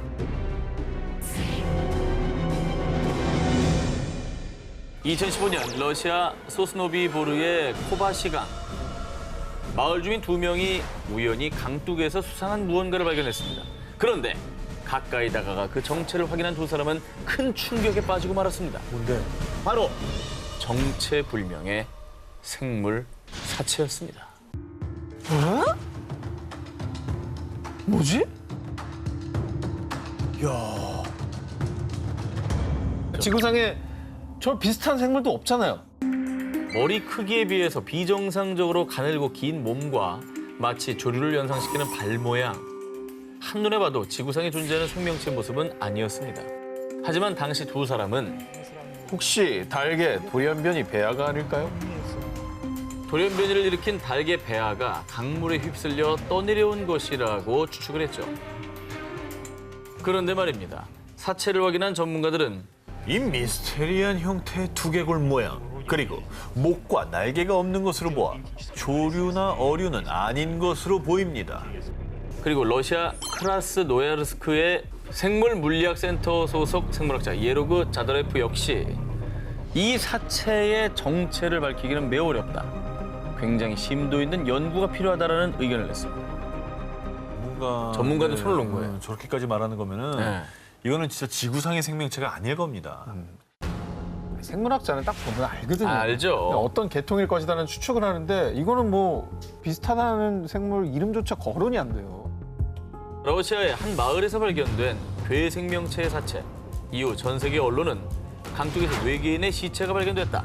(2015년) 러시아 소스노비보르의 코바시강. 마을 주민 2명이 우연히 강둑에서 수상한 무언가를 발견했습니다. 그런데 가까이 다가가 그 정체를 확인한 2사람은 큰 충격에 빠지고 말았습니다.
뭔데?
바로 정체불명의 생물 사체였습니다.
뭐지?
야,
지구상에 저 비슷한 생물도 없잖아요.
머리 크기에 비해서 비정상적으로 가늘고 긴 몸과 마치 조류를 연상시키는 발 모양. 한눈에 봐도 지구상에 존재하는 생명체의 모습은 아니었습니다. 하지만 당시 2사람은
혹시 달개 돌연변이 배아가 아닐까요?
돌연변이를 일으킨 달개 배아가 강물에 휩쓸려 떠내려온 것이라고 추측을 했죠. 그런데 말입니다. 사체를 확인한 전문가들은
이 미스테리한 형태의 두개골 모양, 그리고 목과 날개가 없는 것으로 보아 조류나 어류는 아닌 것으로 보입니다.
그리고 러시아 크라스노야르스크의 생물물리학센터 소속 생물학자 예로그 자더레프 역시 이 사체의 정체를 밝히기는 매우 어렵다. 굉장히 심도 있는 연구가 필요하다라는 의견을 냈습니다.
뭔가
전문가들 손을 놓은 거예요.
저렇게까지 말하는 거면은
네.
이거는 진짜 지구상의 생명체가 아닐 겁니다.
생물학자는 딱 보면 알거든요.
알죠.
어떤 계통일 것이다는 추측을 하는데 이거는 뭐 비슷하다는 생물 이름조차 거론이 안 돼요.
러시아의 한 마을에서 발견된 괴 생명체의 사체. 이후 전 세계 언론은 강쪽에서 외계인의 시체가 발견됐다.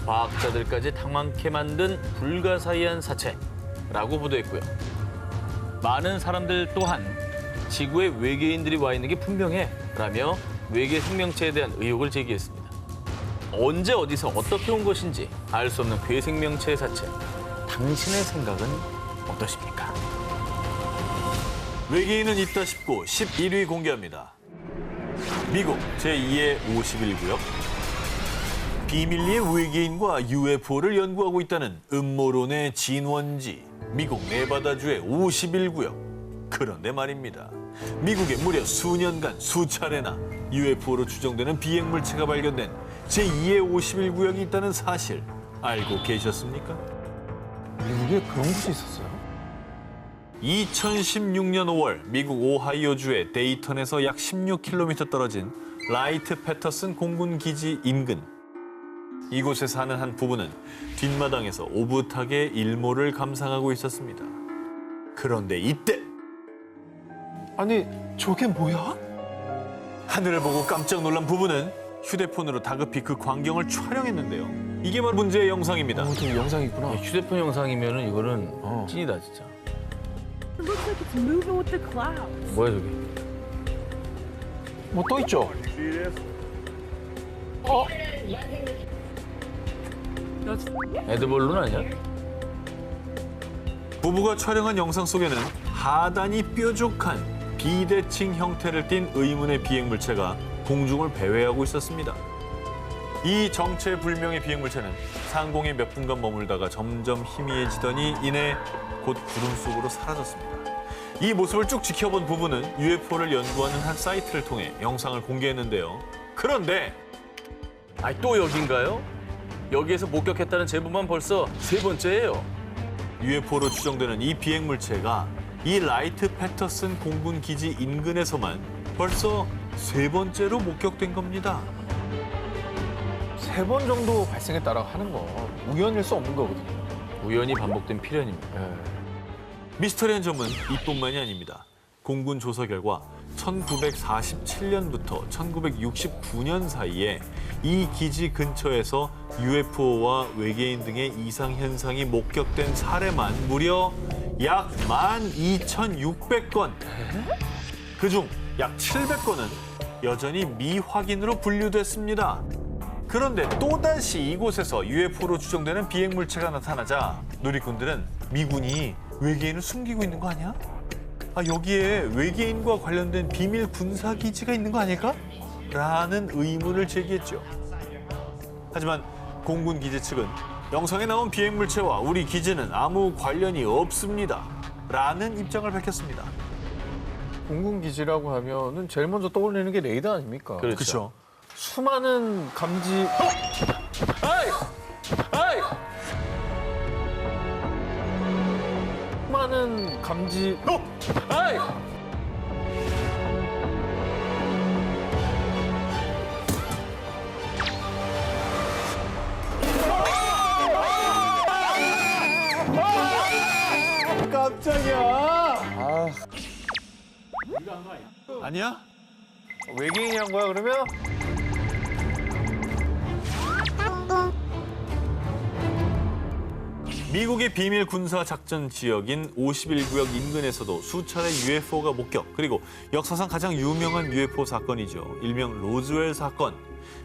과학자들까지 당황케 만든 불가사의한 사체라고 보도했고요. 많은 사람들 또한 지구에 외계인들이 와 있는 게 분명해 라며 외계 생명체에 대한 의혹을 제기했습니다. 언제 어디서 어떻게 온 것인지 알 수 없는 괴 생명체의 사체. 당신의 생각은 어떠십니까?
외계인은 있다 싶고 11위 공개합니다. 미국 제2의 51구역. 비밀리에 외계인과 UFO를 연구하고 있다는 음모론의 진원지. 미국 네바다주의 51구역. 그런데 말입니다. 미국에 무려 수년간 수차례나 UFO로 추정되는 비행물체가 발견된 제2의 51구역이 있다는 사실 알고 계셨습니까?
미국에 그런 곳이 있었어요?
2016년 5월 미국 오하이오주의 데이턴에서 약 16km 떨어진 라이트 패터슨 공군 기지 인근. 이곳에 사는 한 부부는 뒷마당에서 오붓하게 일몰을 감상하고 있었습니다. 그런데 이때
아니 저게 뭐야?
하늘을 보고 깜짝 놀란 부부는 휴대폰으로 다급히 그 광경을 촬영했는데요. 이게 바로 문제의 영상입니다.
그 영상이 있구나.
휴대폰 영상이면은 이거는 찐이다 진짜.
It looks like it's moving with the clouds.
뭐야 저기?
뭐 또 있죠?
에드벌룬 아니야?
부부가 촬영한 영상 속에는 하단이 뾰족한 비대칭 형태를 띤 의문의 비행물체가 공중을 배회하고 있었습니다. 이 정체불명의 비행물체는 상공에 몇 분간 머물다가 점점 희미해지더니 이내 곧 구름 속으로 사라졌습니다. 이 모습을 쭉 지켜본 부부는 UFO를 연구하는 한 사이트를 통해 영상을 공개했는데요. 그런데
또 여긴가요? 여기에서 목격했다는 제보만 벌써 3번째예요.
UFO로 추정되는 이 비행물체가 이 라이트 패터슨 공군 기지 인근에서만 벌써 3번째로 목격된 겁니다.
3번 정도 발생했다라고 하는 거 우연일 수 없는 거거든요.
우연히 반복된 필연입니다.
미스터리한 점은 이뿐만이 아닙니다. 공군 조사 결과 1947년부터 1969년 사이에 이 기지 근처에서 UFO와 외계인 등의 이상 현상이 목격된 사례만 무려 약 12,600건. 그중 약 700건은 여전히 미확인으로 분류됐습니다. 그런데 또다시 이곳에서 UFO로 추정되는 비행물체가 나타나자 누리꾼들은 미군이 외계인을 숨기고 있는 거 아니야? 여기에 외계인과 관련된 비밀 군사기지가 있는 거 아닐까? 라는 의문을 제기했죠. 하지만 공군 기지 측은 영상에 나온 비행물체와 우리 기지는 아무 관련이 없습니다. 라는 입장을 밝혔습니다.
공군 기지라고 하면은 제일 먼저 떠올리는 게 레이더 아닙니까?
그렇죠.
수많은 감지 수많은 감지
아니야?
외계인이란 거야 그러면?
미국의 비밀 군사 작전 지역인 51구역 인근에서도 수차례 UFO가 목격, 그리고 역사상 가장 유명한 UFO 사건이죠. 일명 로즈웰 사건.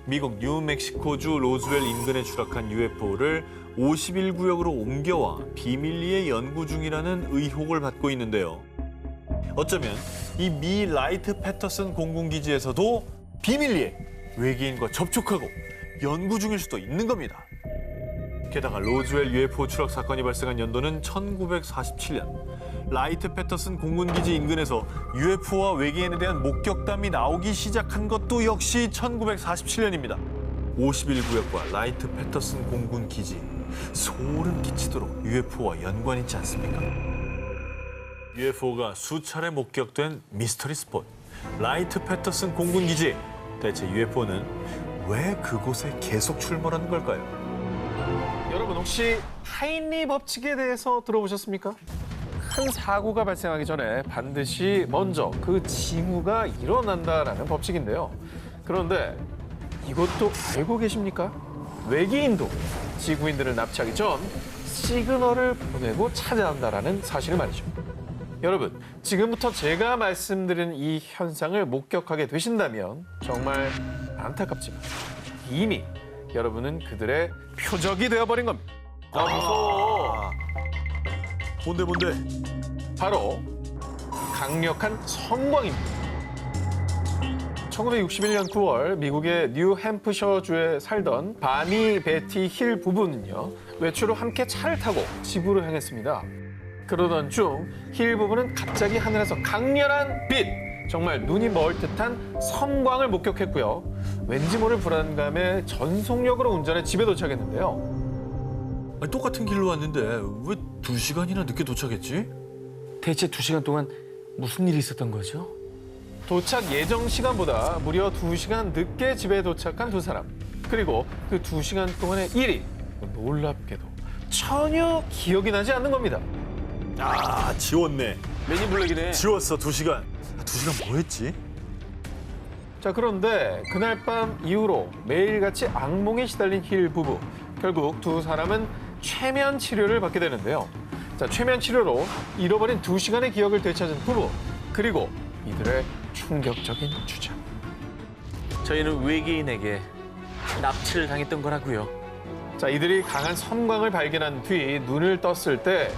미국 뉴멕시코주 로즈웰 인근에 추락한 UFO를 51구역으로 옮겨와 비밀리에 연구 중이라는 의혹을 받고 있는데요. 어쩌면 이 미 라이트 패터슨 공군기지에서도 비밀리에 외계인과 접촉하고 연구 중일 수도 있는 겁니다. 게다가 로즈웰 UFO 추락 사건이 발생한 연도는 1947년. 라이트 패터슨 공군기지 인근에서 UFO와 외계인에 대한 목격담이 나오기 시작한 것도 역시 1947년입니다. 51구역과 라이트 패터슨 공군기지. 소름 끼치도록 UFO와 연관이 있지 않습니까? UFO가 수차례 목격된 미스터리 스폿. 라이트 패터슨 공군기지. 대체 UFO는 왜 그곳에 계속 출몰하는 걸까요?
여러분 혹시 하인리 법칙에 대해서 들어보셨습니까? 큰 사고가 발생하기 전에 반드시 먼저 그 징후가 일어난다라는 법칙인데요. 그런데 이것도 알고 계십니까? 외계인도 지구인들을 납치하기 전 시그널을 보내고 찾아온다라는 사실을 말이죠. 여러분, 지금부터 제가 말씀드린 이 현상을 목격하게 되신다면 정말 안타깝지만 이미 여러분은 그들의 표적이 되어버린 겁니다.
무서워.
뭔데?
바로 강력한 섬광입니다. 1961년 9월 미국의 뉴햄프셔주에 살던 바니 베티 힐 부부는요, 외출 후 함께 차를 타고 집으로 향했습니다. 그러던 중 힐 부부는 갑자기 하늘에서 강렬한 빛, 정말 눈이 멀 듯한 섬광을 목격했고요. 왠지 모를 불안감에 전속력으로 운전해 집에 도착했는데요.
아니, 똑같은 길로 왔는데 왜 2시간이나 늦게 도착했지?
대체 2시간 동안 무슨 일이 있었던 거죠? 도착 예정 시간보다 무려 2시간 늦게 집에 도착한 두 사람. 그리고 그 2시간 동안의 일이 놀랍게도 전혀 기억이 나지 않는 겁니다.
아, 지웠네.
맨이 블랙이네.
지웠어, 2시간. 2시간 뭐 했지?
자, 그런데 그날 밤 이후로 매일같이 악몽에 시달린 힐 부부. 결국 두 사람은 최면 치료를 받게 되는데요. 자, 최면 치료로 잃어버린 2시간의 기억을 되찾은 부부. 그리고 이들의 충격적인 주장.
저희는 외계인에게 납치를 당했던 거라고요.
자, 이들이 강한 섬광을 발견한 뒤 눈을 떴을 때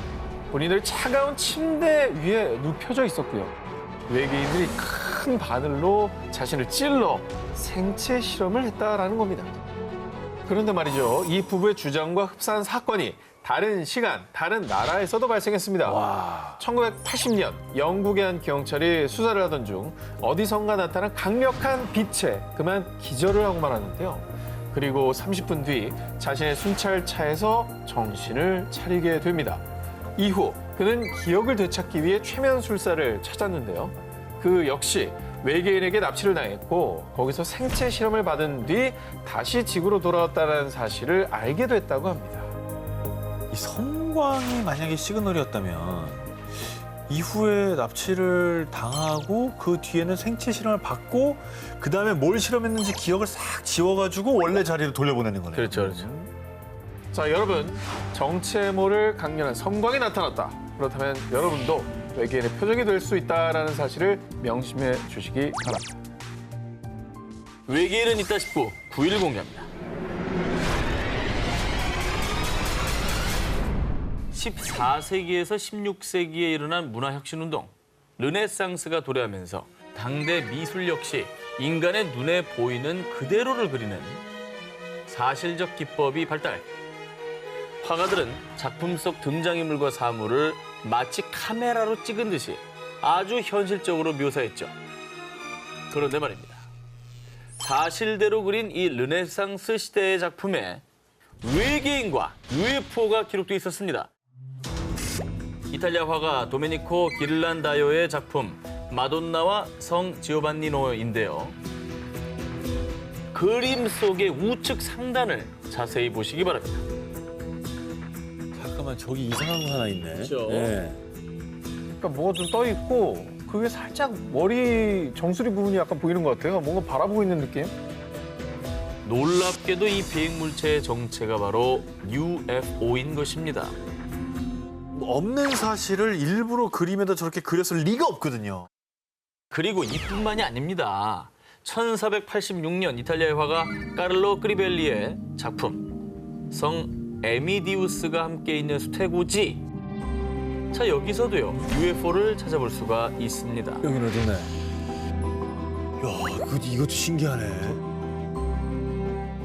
본인들 차가운 침대 위에 눕혀져 있었고요. 외계인들이 큰 바늘로 자신을 찔러 생체 실험을 했다라는 겁니다. 그런데 말이죠, 이 부부의 주장과 흡사한 사건이 다른 시간, 다른 나라에서도 발생했습니다. 1980년 영국의 한 경찰이 수사를 하던 중 어디선가 나타난 강력한 빛에 그만 기절을 하고 말았는데요. 그리고 30분 뒤 자신의 순찰차에서 정신을 차리게 됩니다. 이후 그는 기억을 되찾기 위해 최면술사를 찾았는데요. 그 역시 외계인에게 납치를 당했고 거기서 생체 실험을 받은 뒤 다시 지구로 돌아왔다는 사실을 알게 됐다고 합니다.
이 섬광이 만약에 시그널이었다면 이후에 납치를 당하고 그 뒤에는 생체 실험을 받고 그다음에 뭘 실험했는지 기억을 싹 지워가지고 원래 자리로 돌려보내는 거네요.
그렇죠.
자, 여러분, 정체 모를 강렬한 섬광이 나타났다. 그렇다면 여러분도 외계인의 표적이 될 수 있다는 사실을 명심해 주시기 바랍니다.
외계인은 있다 싶고 9일 공개합니다. 14세기에서 16세기에 일어난 문화혁신운동, 르네상스가 도래하면서 당대 미술 역시 인간의 눈에 보이는 그대로를 그리는 사실적 기법이 발달. 화가들은 작품 속 등장인물과 사물을 마치 카메라로 찍은 듯이 아주 현실적으로 묘사했죠. 그런데 말입니다. 사실대로 그린 이 르네상스 시대의 작품에 외계인과 UFO가 기록돼 있었습니다. 이탈리아 화가 도메니코 기를란다요의 작품 마돈나와 성 지오반니노인데요. 그림 속의 우측 상단을 자세히 보시기 바랍니다.
잠깐만, 저기 이상한 거 하나 있네.
그렇죠.
네.
그러니까 뭐가 좀 떠 있고 그게 살짝 머리 정수리 부분이 약간 보이는 것 같아요. 뭔가 바라보고 있는 느낌?
놀랍게도 이 비행물체의 정체가 바로 UFO인 것입니다.
없는 사실을 일부러 그림에다 저렇게 그렸을 리가 없거든요.
그리고 이뿐만이 아닙니다. 1486년 이탈리아의 화가 까를로 크리벨리의 작품 성 에미디우스가 함께 있는 수태고지. 자, 여기서도요 UFO를 찾아볼 수가 있습니다.
여기는 어디네? 이것도 신기하네.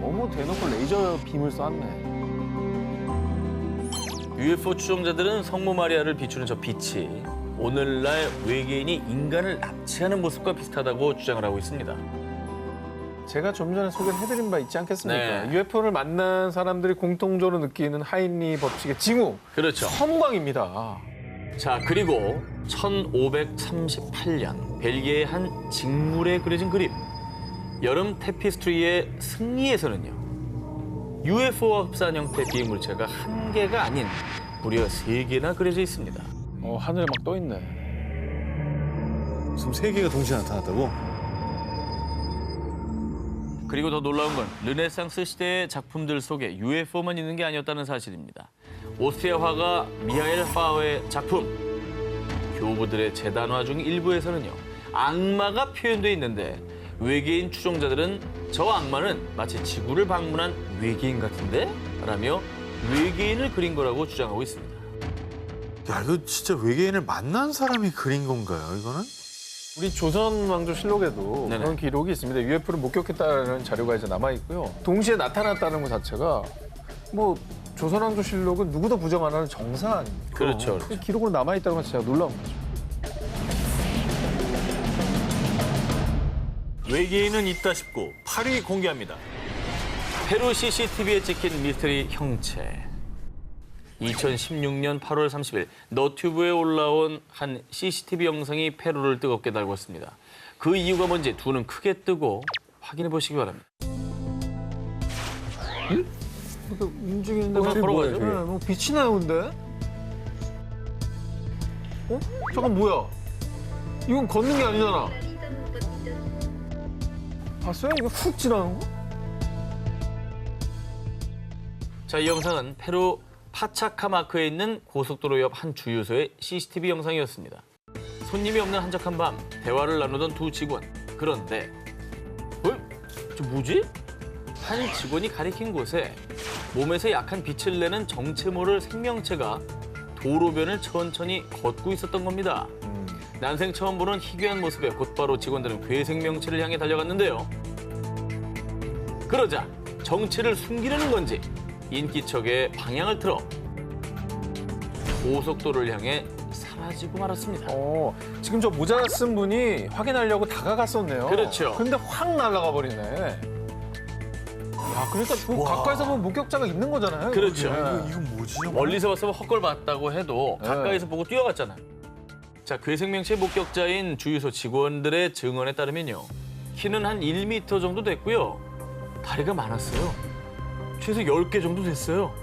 너무 대놓고 레이저 빔을 쐈네.
UFO 추종자들은 성모 마리아를 비추는 저 빛이 오늘날 외계인이 인간을 납치하는 모습과 비슷하다고 주장을 하고 있습니다.
제가 좀 전에 소개를 해드린 바 있지 않겠습니까?
네.
UFO를 만난 사람들이 공통적으로 느끼는 하인리 법칙의 징후.
그렇죠.
섬광입니다.
자, 그리고 1538년 벨기에의 한 직물에 그려진 그림. 여름 테피스트리의 승리에서는요. UFO와 흡사한 형태의 비행물체가 한 개가 아닌 무려 3개나 그려져 있습니다.
하늘에 막 떠 있네.
지금 3개가 동시에 나타났다고?
그리고 더 놀라운 건 르네상스 시대의 작품들 속에 UFO만 있는 게 아니었다는 사실입니다. 오스트리아 화가 미하엘 파흐의 작품 교부들의 재단화 중 일부에서는요. 악마가 표현돼 있는데 외계인 추종자들은 저 악마는 마치 지구를 방문한 외계인 같은데? 라며 외계인을 그린 거라고 주장하고 있습니다.
야, 이거 진짜 외계인을 만난 사람이 그린 건가요, 이거는?
우리 조선 왕조실록에도
네네.
그런 기록이 있습니다. UFO를 목격했다는 자료가 이제 남아 있고요. 동시에 나타났다는 것 자체가 뭐 조선 왕조실록은 누구도 부정 안 하는 정사 아닙니까?
그렇죠.
그 기록으로 남아 있다는 것 자체가 놀라운 거죠.
외계인은 있다 싶고 8위 공개합니다.
페루 CCTV에 찍힌 미스터리 형체. 2016년 8월 30일 너튜브에 올라온 한 CCTV 영상이 페루를 뜨겁게 달궜습니다. 그 이유가 뭔지 두 눈 크게 뜨고 확인해 보시기 바랍니다.
움직이는데
그냥 걸어가죠.
뭐 빛이 나오는데? 잠깐 뭐야? 이건 걷는 게 아니잖아. 봤어요? 이거 훅 지나는 거?
자, 이 영상은 페루 파차카마크에 있는 고속도로 옆 한 주유소의 CCTV 영상이었습니다. 손님이 없는 한적한 밤, 대화를 나누던 두 직원. 그런데 저 뭐지? 한 직원이 가리킨 곳에 몸에서 약한 빛을 내는 정체 모를 생명체가 도로변을 천천히 걷고 있었던 겁니다. 난생 처음 보는 희귀한 모습에 곧바로 직원들은 괴생명체를 향해 달려갔는데요. 그러자 정체를 숨기려는 건지 인기척에 방향을 틀어 고속도로를 향해 사라지고 말았습니다.
지금 저 모자 쓴 분이 확인하려고 다가갔었네요.
그렇죠.
근데 확 날아가 버리네. 야, 그러니까 그 가까이서 보면 목격자가 있는 거잖아요.
그렇죠.
여기에.
이건 뭐지?
멀리서 봤으면 헛걸 봤다고 해도
네.
가까이서 보고 뛰어갔잖아요. 자, 괴생명체 목격자인 주유소 직원들의 증언에 따르면요. 키는 한 1m 정도 됐고요. 다리가 많았어요. 최소 10개 정도 됐어요.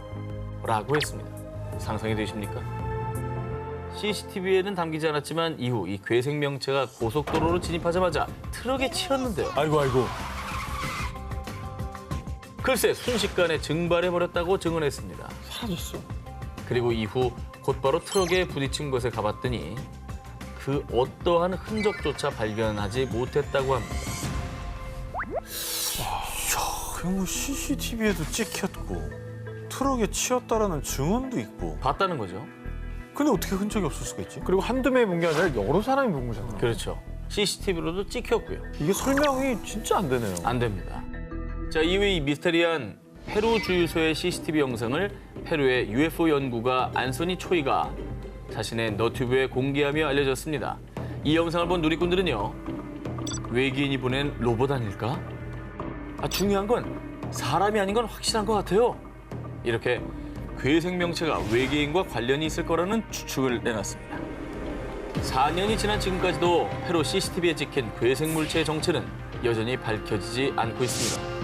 라고 했습니다. 상상이 되십니까? CCTV에는 담기지 않았지만 이후 이 괴생명체가 고속도로로 진입하자마자 트럭에 치였는데요.
아이고.
글쎄 순식간에 증발해버렸다고 증언했습니다.
사라졌어.
그리고 이후 곧바로 트럭에 부딪힌 곳에 가봤더니 그 어떠한 흔적조차 발견하지 못했다고 합니다.
그럼 뭐 CCTV에도 찍혔고 트럭에 치였다라는 증언도 있고.
봤다는 거죠.
근데 어떻게 흔적이 없을 수가 있지?
그리고 한두 명이 본 게 아니라 여러 사람이 본 거잖아.
그렇죠. CCTV로도 찍혔고요.
이게 설명이 진짜 안 되네요.
안 됩니다. 자, 이후 이 미스테리한 페루 주유소의 CCTV 영상을 페루의 UFO 연구가 안소니 초이가 자신의 너튜브에 공개하며 알려졌습니다. 이 영상을 본 누리꾼들은요. 외계인이 보낸 로봇 아닐까? 중요한 건 사람이 아닌 건 확실한 것 같아요. 이렇게 괴생명체가 외계인과 관련이 있을 거라는 추측을 내놨습니다. 4년이 지난 지금까지도 페루 CCTV에 찍힌 괴생물체의 정체는 여전히 밝혀지지 않고 있습니다.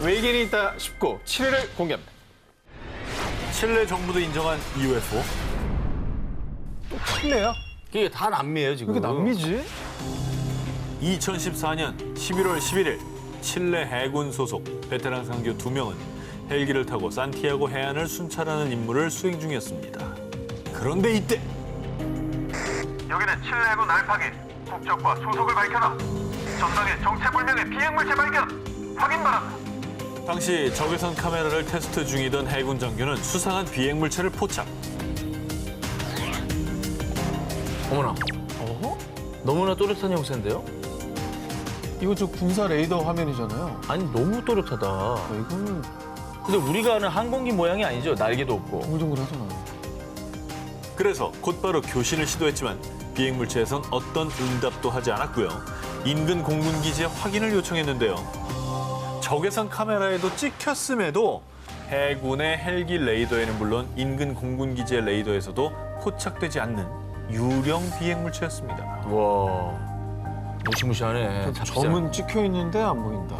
외계인이 있다 싶고 7위를 공개합니다.
칠레 정부도 인정한 UFO.
또 칠레야?
이게 다 남미예요, 지금.
왜 이렇게 남미지?
2014년 11월 11일 칠레 해군 소속 베테랑 상교 2명은 헬기를 타고 산티아고 해안을 순찰하는 임무를 수행 중이었습니다. 그런데 이때
여기는 칠레 해군 알파기. 국적과 소속을 밝혀라. 전방에 정체불명의 비행물체 발견. 확인 바란다.
당시 적외선 카메라를 테스트 중이던 해군 장교는 수상한 비행물체를 포착.
어머나. 너무나 또렷한 형태인데요?
이거 저 군사 레이더 화면이잖아요.
아니 너무 또렷하다.
이거는
근데 우리가 아는 항공기 모양이 아니죠. 날개도 없고.
동글동글하잖아요.
그래서 곧바로 교신을 시도했지만 비행물체에선 어떤 응답도 하지 않았고요. 인근 공군기지에 확인을 요청했는데요. 적외선 카메라에도 찍혔음에도 해군의 헬기 레이더에는 물론 인근 공군기지의 레이더에서도 포착되지 않는 유령 비행물체였습니다.
와 무시무시하네.
점은 찍혀 있는데 안 보인다.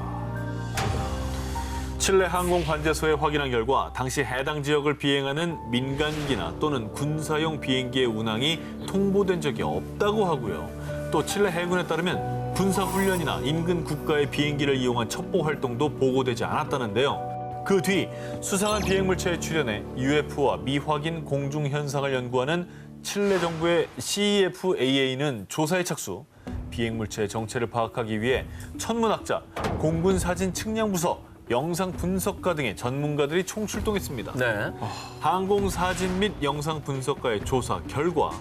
칠레 항공관제소에 확인한 결과 당시 해당 지역을 비행하는 민간기나 또는 군사용 비행기의 운항이 통보된 적이 없다고 하고요. 또 칠레 해군에 따르면 군사훈련이나 인근 국가의 비행기를 이용한 첩보 활동도 보고되지 않았다는데요. 그 뒤 수상한 비행물체에 출연해 UFO와 미확인 공중 현상을 연구하는 칠레 정부의 CEFAA는 조사에 착수. 비행물체의 정체를 파악하기 위해 천문학자, 공군사진측량부서, 영상 분석가 등의 전문가들이 총출동했습니다.
네.
항공사진 및 영상 분석가의 조사 결과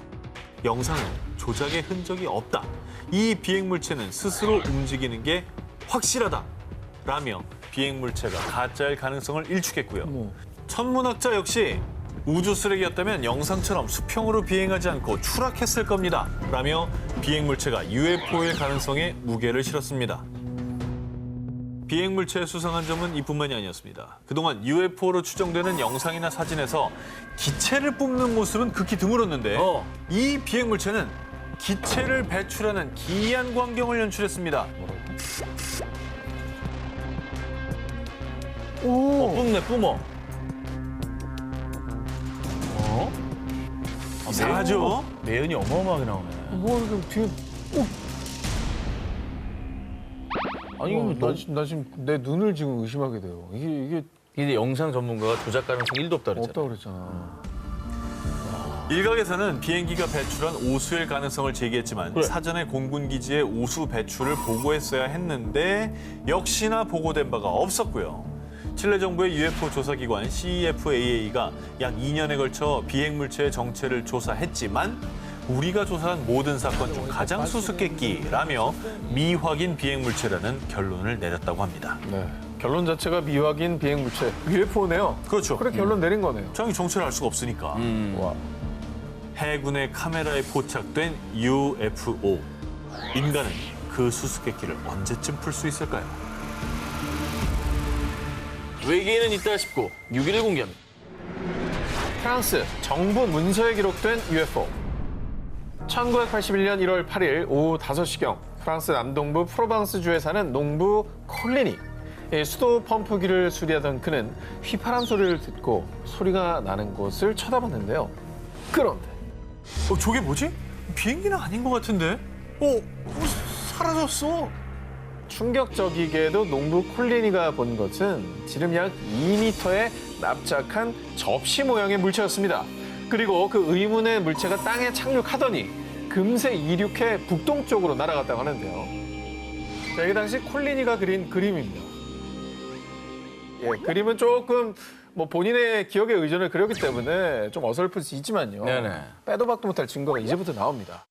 영상은 조작의 흔적이 없다. 이 비행물체는 스스로 움직이는 게 확실하다. 라며 비행물체가 가짜일 가능성을 일축했고요. 천문학자 역시 우주 쓰레기였다면 영상처럼 수평으로 비행하지 않고 추락했을 겁니다. 라며 비행물체가 UFO일 가능성에 무게를 실었습니다. 비행물체의 수상한 점은 이뿐만이 아니었습니다. 그동안 UFO로 추정되는 영상이나 사진에서 기체를 뿜는 모습은 극히 드물었는데 이 비행물체는 기체를 배출하는 기이한 광경을 연출했습니다.
뿜네 뿜어.
이상하죠?
매연이 어마어마하게 나오네.
뭐 이거 뒤에
아니 이거
나 지금 내 눈을 지금 의심하게 돼요. 이게
이게 영상 전문가가 조작 가능성 1도 없다 그랬잖아.
없다고 그랬잖아.
일각에서는 비행기가 배출한 오수일 가능성을 제기했지만
그래.
사전에 공군기지의 오수 배출을 보고했어야 했는데 역시나 보고된 바가 없었고요. 칠레 정부의 UFO 조사기관 CEFAA가 약 2년에 걸쳐 비행물체의 정체를 조사했지만 우리가 조사한 모든 사건 중 가장 수수께끼라며 미확인 비행물체라는 결론을 내렸다고 합니다.
네. 결론 자체가 미확인 비행물체 UFO네요.
그렇죠.
그래 결론 내린 거네요.
정확히 정체를 알 수가 없으니까.
와.
해군의 카메라에 포착된 UFO. 인간은 그 수수께끼를 언제쯤 풀 수 있을까요?
외계인은 있다 싶고 6일을 공개합니다.
프랑스 정부 문서에 기록된 UFO. 1981년 1월 8일 오후 5시경 프랑스 남동부 프로방스주에 사는 농부 콜리니. 수도 펌프기를 수리하던 그는 휘파람 소리를 듣고 소리가 나는 곳을 쳐다봤는데요. 그런데
저게 뭐지? 비행기는 아닌 것 같은데? 사라졌어.
충격적이게도 농부 콜리니가 본 것은 지름 약 2m의 납작한 접시 모양의 물체였습니다. 그리고 그 의문의 물체가 땅에 착륙하더니 금세 이륙해 북동쪽으로 날아갔다고 하는데요. 자, 이게 당시 콜리니가 그린 그림입니다. 예, 그림은 조금 뭐 본인의 기억에 의존을 그렸기 때문에 좀 어설플 수 있지만요.
네네.
빼도 박도 못할 증거가 이제부터 나옵니다.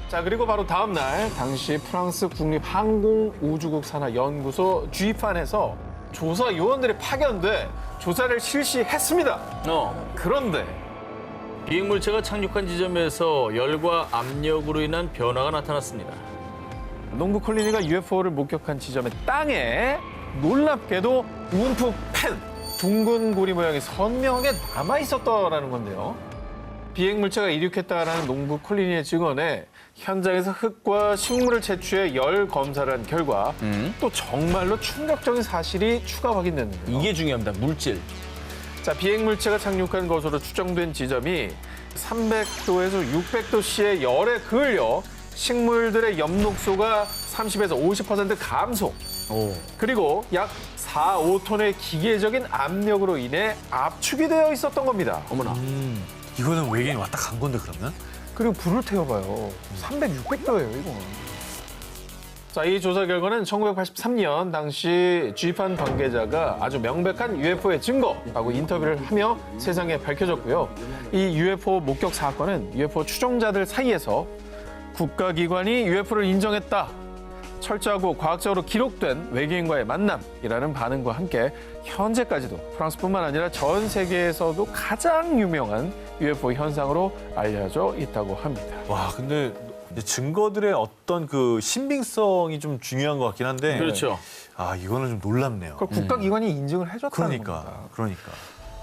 자, 그리고 바로 다음 날 당시 프랑스 국립항공우주국 산하연구소 GIFAN에서 조사 요원들이 파견돼 조사를 실시했습니다. 그런데
비행물체가 착륙한 지점에서 열과 압력으로 인한 변화가 나타났습니다.
농부 콜리니가 UFO를 목격한 지점의 땅에 놀랍게도 움푹 팬 둥근 고리 모양이 선명하게 남아있었더라는 건데요. 비행물체가 이륙했다라는 농부 콜리니의 증언에 현장에서 흙과 식물을 채취해 열 검사를 한 결과 또 정말로 충격적인 사실이 추가 확인됐는데요.
이게 중요합니다. 물질.
자, 비행물체가 착륙한 것으로 추정된 지점이 300도에서 600도씨의 열에 그을려 식물들의 엽록소가 30에서 50% 감소. 그리고 약 4, 5톤의 기계적인 압력으로 인해 압축이 되어 있었던 겁니다.
어머나.
이거는 외계인이 왔다 간 건데 그러면?
그리고 불을 태워봐요. 300, 600도예요, 이거. 자, 이 조사 결과는 1983년 당시 GIFAN 관계자가 아주 명백한 UFO의 증거라고 인터뷰를 하며 세상에 밝혀졌고요. 이 UFO 목격 사건은 UFO 추종자들 사이에서 국가기관이 UFO를 인정했다. 철저하고 과학적으로 기록된 외계인과의 만남이라는 반응과 함께 현재까지도 프랑스뿐만 아니라 전 세계에서도 가장 유명한 UFO 현상으로 알려져 있다고 합니다.
와, 근데 이제 증거들의 어떤 그 신빙성이 좀 중요한 것 같긴 한데.
그렇죠.
아, 이거는 좀 놀랍네요.
그걸 국가기관이 인증을 해줬다는 겁니다.
그러니까.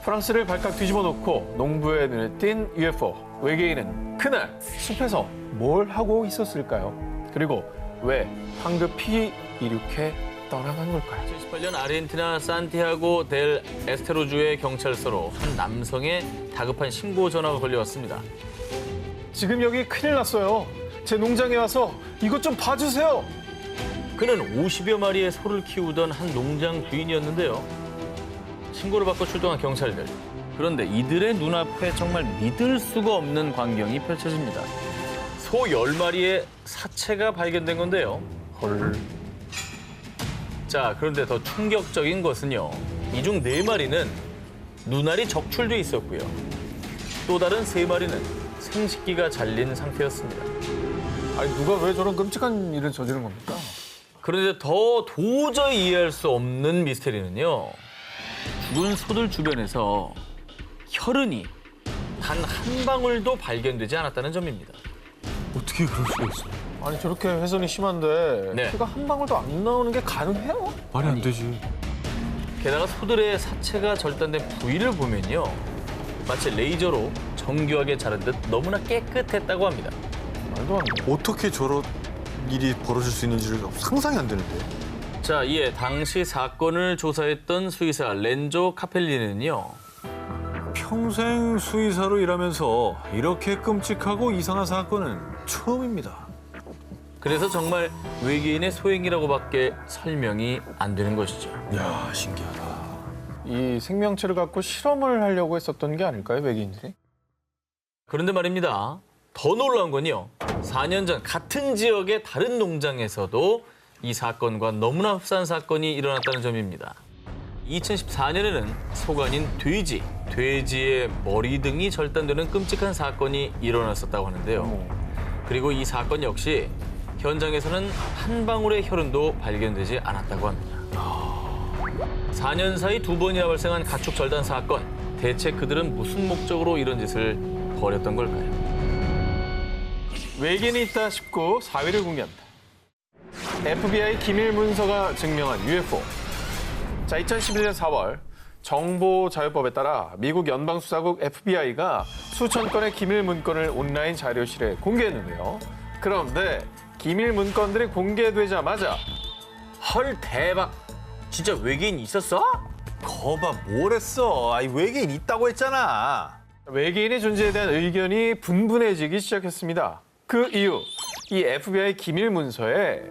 프랑스를 발칵 뒤집어 놓고 농부의 눈에 띈 UFO. 외계인은 그날 숲에서 뭘 하고 있었을까요? 그리고 왜 황급히 이륙해 떠나간 걸까요?
2018년 아르헨티나 산티아고 델 에스테로주의 경찰서로 한 남성의 다급한 신고 전화가 걸려왔습니다.
지금 여기 큰일 났어요. 제 농장에 와서 이것 좀 봐주세요.
그는 50여 마리의 소를 키우던 한 농장 주인이었는데요. 신고를 받고 출동한 경찰들. 그런데 이들의 눈앞에 정말 믿을 수가 없는 광경이 펼쳐집니다. 소 10마리의 사체가 발견된 건데요.
헐.
자, 그런데 더 충격적인 것은요. 이 중 4마리는 눈알이 적출돼 있었고요. 또 다른 3마리는 생식기가 잘린 상태였습니다.
아니 누가 왜 저런 끔찍한 일을 저지른 겁니까?
그런데 더 도저히 이해할 수 없는 미스테리는요. 죽은 소들 주변에서 혈흔이 단 한 방울도 발견되지 않았다는 점입니다.
어떻게 그럴 수가 있어?
아니 저렇게 훼손이 심한데
네.
피가 한 방울도 안 나오는 게 가능해요?
말이 안 되지.
게다가 소들의 사체가 절단된 부위를 보면요. 마치 레이저로 정교하게 자른 듯 너무나 깨끗했다고 합니다.
말도 안 돼.
어떻게 저런 일이 벌어질 수 있는지를 상상이 안 되는데.
자, 이에 당시 사건을 조사했던 수의사 렌조 카펠리는요.
평생 수의사로 일하면서 이렇게 끔찍하고 이상한 사건은 처음입니다.
그래서 정말 외계인의 소행이라고밖에 설명이 안 되는 것이죠.
야, 신기하다.
이 생명체를 갖고 실험을 하려고 했었던 게 아닐까요, 외계인들이?
그런데 말입니다. 더 놀라운 건요. 4년 전 같은 지역의 다른 농장에서도 이 사건과 너무나 흡사한 사건이 일어났다는 점입니다. 2014년에는 소가 아닌 돼지의 머리 등이 절단되는 끔찍한 사건이 일어났었다고 하는데요. 그리고 이 사건 역시 현장에서는 한 방울의 혈흔도 발견되지 않았다고 합니다. 4년 사이 2번이나 발생한 가축 절단 사건. 대체 그들은 무슨 목적으로 이런 짓을 벌였던 걸까요?
외계인이 있다 싶고 4위를 공개합니다. FBI 기밀 문서가 증명한 UFO. 자, 2011년 4월 정보자유법에 따라 미국 연방수사국 FBI가 수천 건의 기밀 문건을 온라인 자료실에 공개했는데요. 그런데 기밀 문건들이 공개되자마자
헐, 대박. 진짜 외계인이 있었어?
거봐, 뭘 했어? 아이, 외계인 있다고 했잖아.
외계인의 존재에 대한 의견이 분분해지기 시작했습니다. 그 이유, 이 FBI 기밀 문서에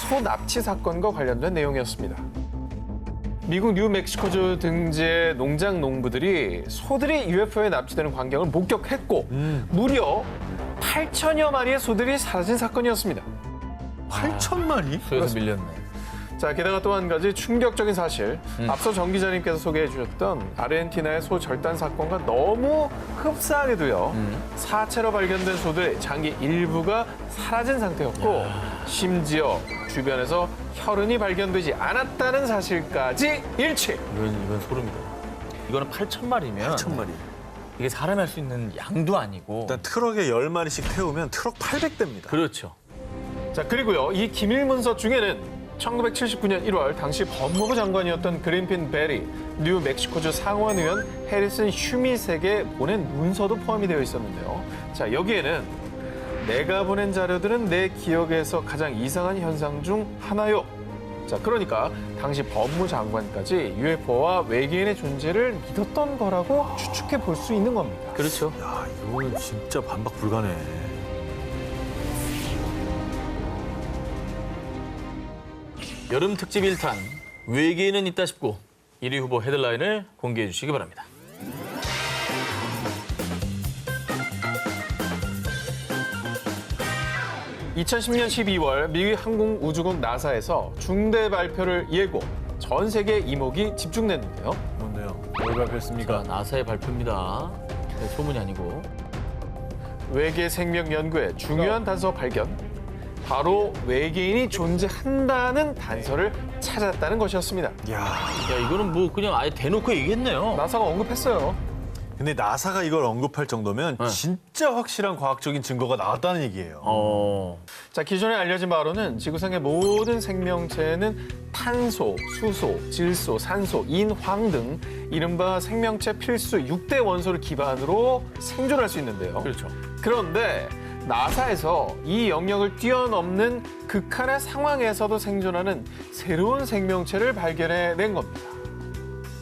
소 납치 사건과 관련된 내용이었습니다. 미국 뉴멕시코주 등지의 농장 농부들이 소들이 UFO에 납치되는 광경을 목격했고 무려 8천여 마리의 소들이 사라진 사건이었습니다.
8천만이?
소에서 밀렸네.
자, 게다가 또 한 가지 충격적인 사실. 앞서 정 기자님께서 소개해 주셨던 아르헨티나의 소 절단 사건과 너무 흡사하게도요. 사체로 발견된 소들의 장기 일부가 사라진 상태였고 심지어 주변에서 혈흔이 발견되지 않았다는 사실까지 일치.
이건 소름이다. 이거는 8,000마리면
8천마리.
이게 사람이 할 수 있는 양도 아니고.
일단 트럭에 10마리씩 태우면 트럭 800대입니다.
그렇죠.
자, 그리고요. 이 기밀 문서 중에는 1979년 1월 당시 법무부 장관이었던 그린핀 베리, 뉴멕시코주 상원의원 해리슨 슈밋에게 보낸 문서도 포함이 되어 있었는데요. 자, 여기에는 내가 보낸 자료들은 내 기억에서 가장 이상한 현상 중 하나요. 자, 그러니까 당시 법무장관까지 UFO와 외계인의 존재를 믿었던 거라고 추측해 볼 수 있는 겁니다.
그렇죠.
야, 이거는 진짜 반박 불가네.
여름 특집 1탄 외계인은 있다 싶고 1위 후보 헤드라인을 공개해 주시기 바랍니다.
(2010년 12월) 미국 항공우주국 나사에서 중대 발표를 예고 전 세계 이목이 집중됐는데요.
뭔데요? 뭘 발표했습니까?
나사의 발표입니다. 네, 소문이 아니고.
외계 생명 연구의 중요한 단서 발견. 바로 외계인이 존재한다는 단서를 찾았다는 것이었습니다.
야, 이거는 뭐 그냥 아예 대놓고 얘기했네요.
나사가 언급했어요.
근데 나사가 이걸 언급할 정도면 진짜 확실한 과학적인 증거가 나왔다는 얘기예요.
자, 기존에 알려진 바로는 지구상의 모든 생명체는 탄소, 수소, 질소, 산소, 인, 황 등 이른바 생명체 필수 6대 원소를 기반으로 생존할 수 있는데요.
그렇죠.
그런데 나사에서 이 영역을 뛰어넘는 극한의 상황에서도 생존하는 새로운 생명체를 발견해낸 겁니다.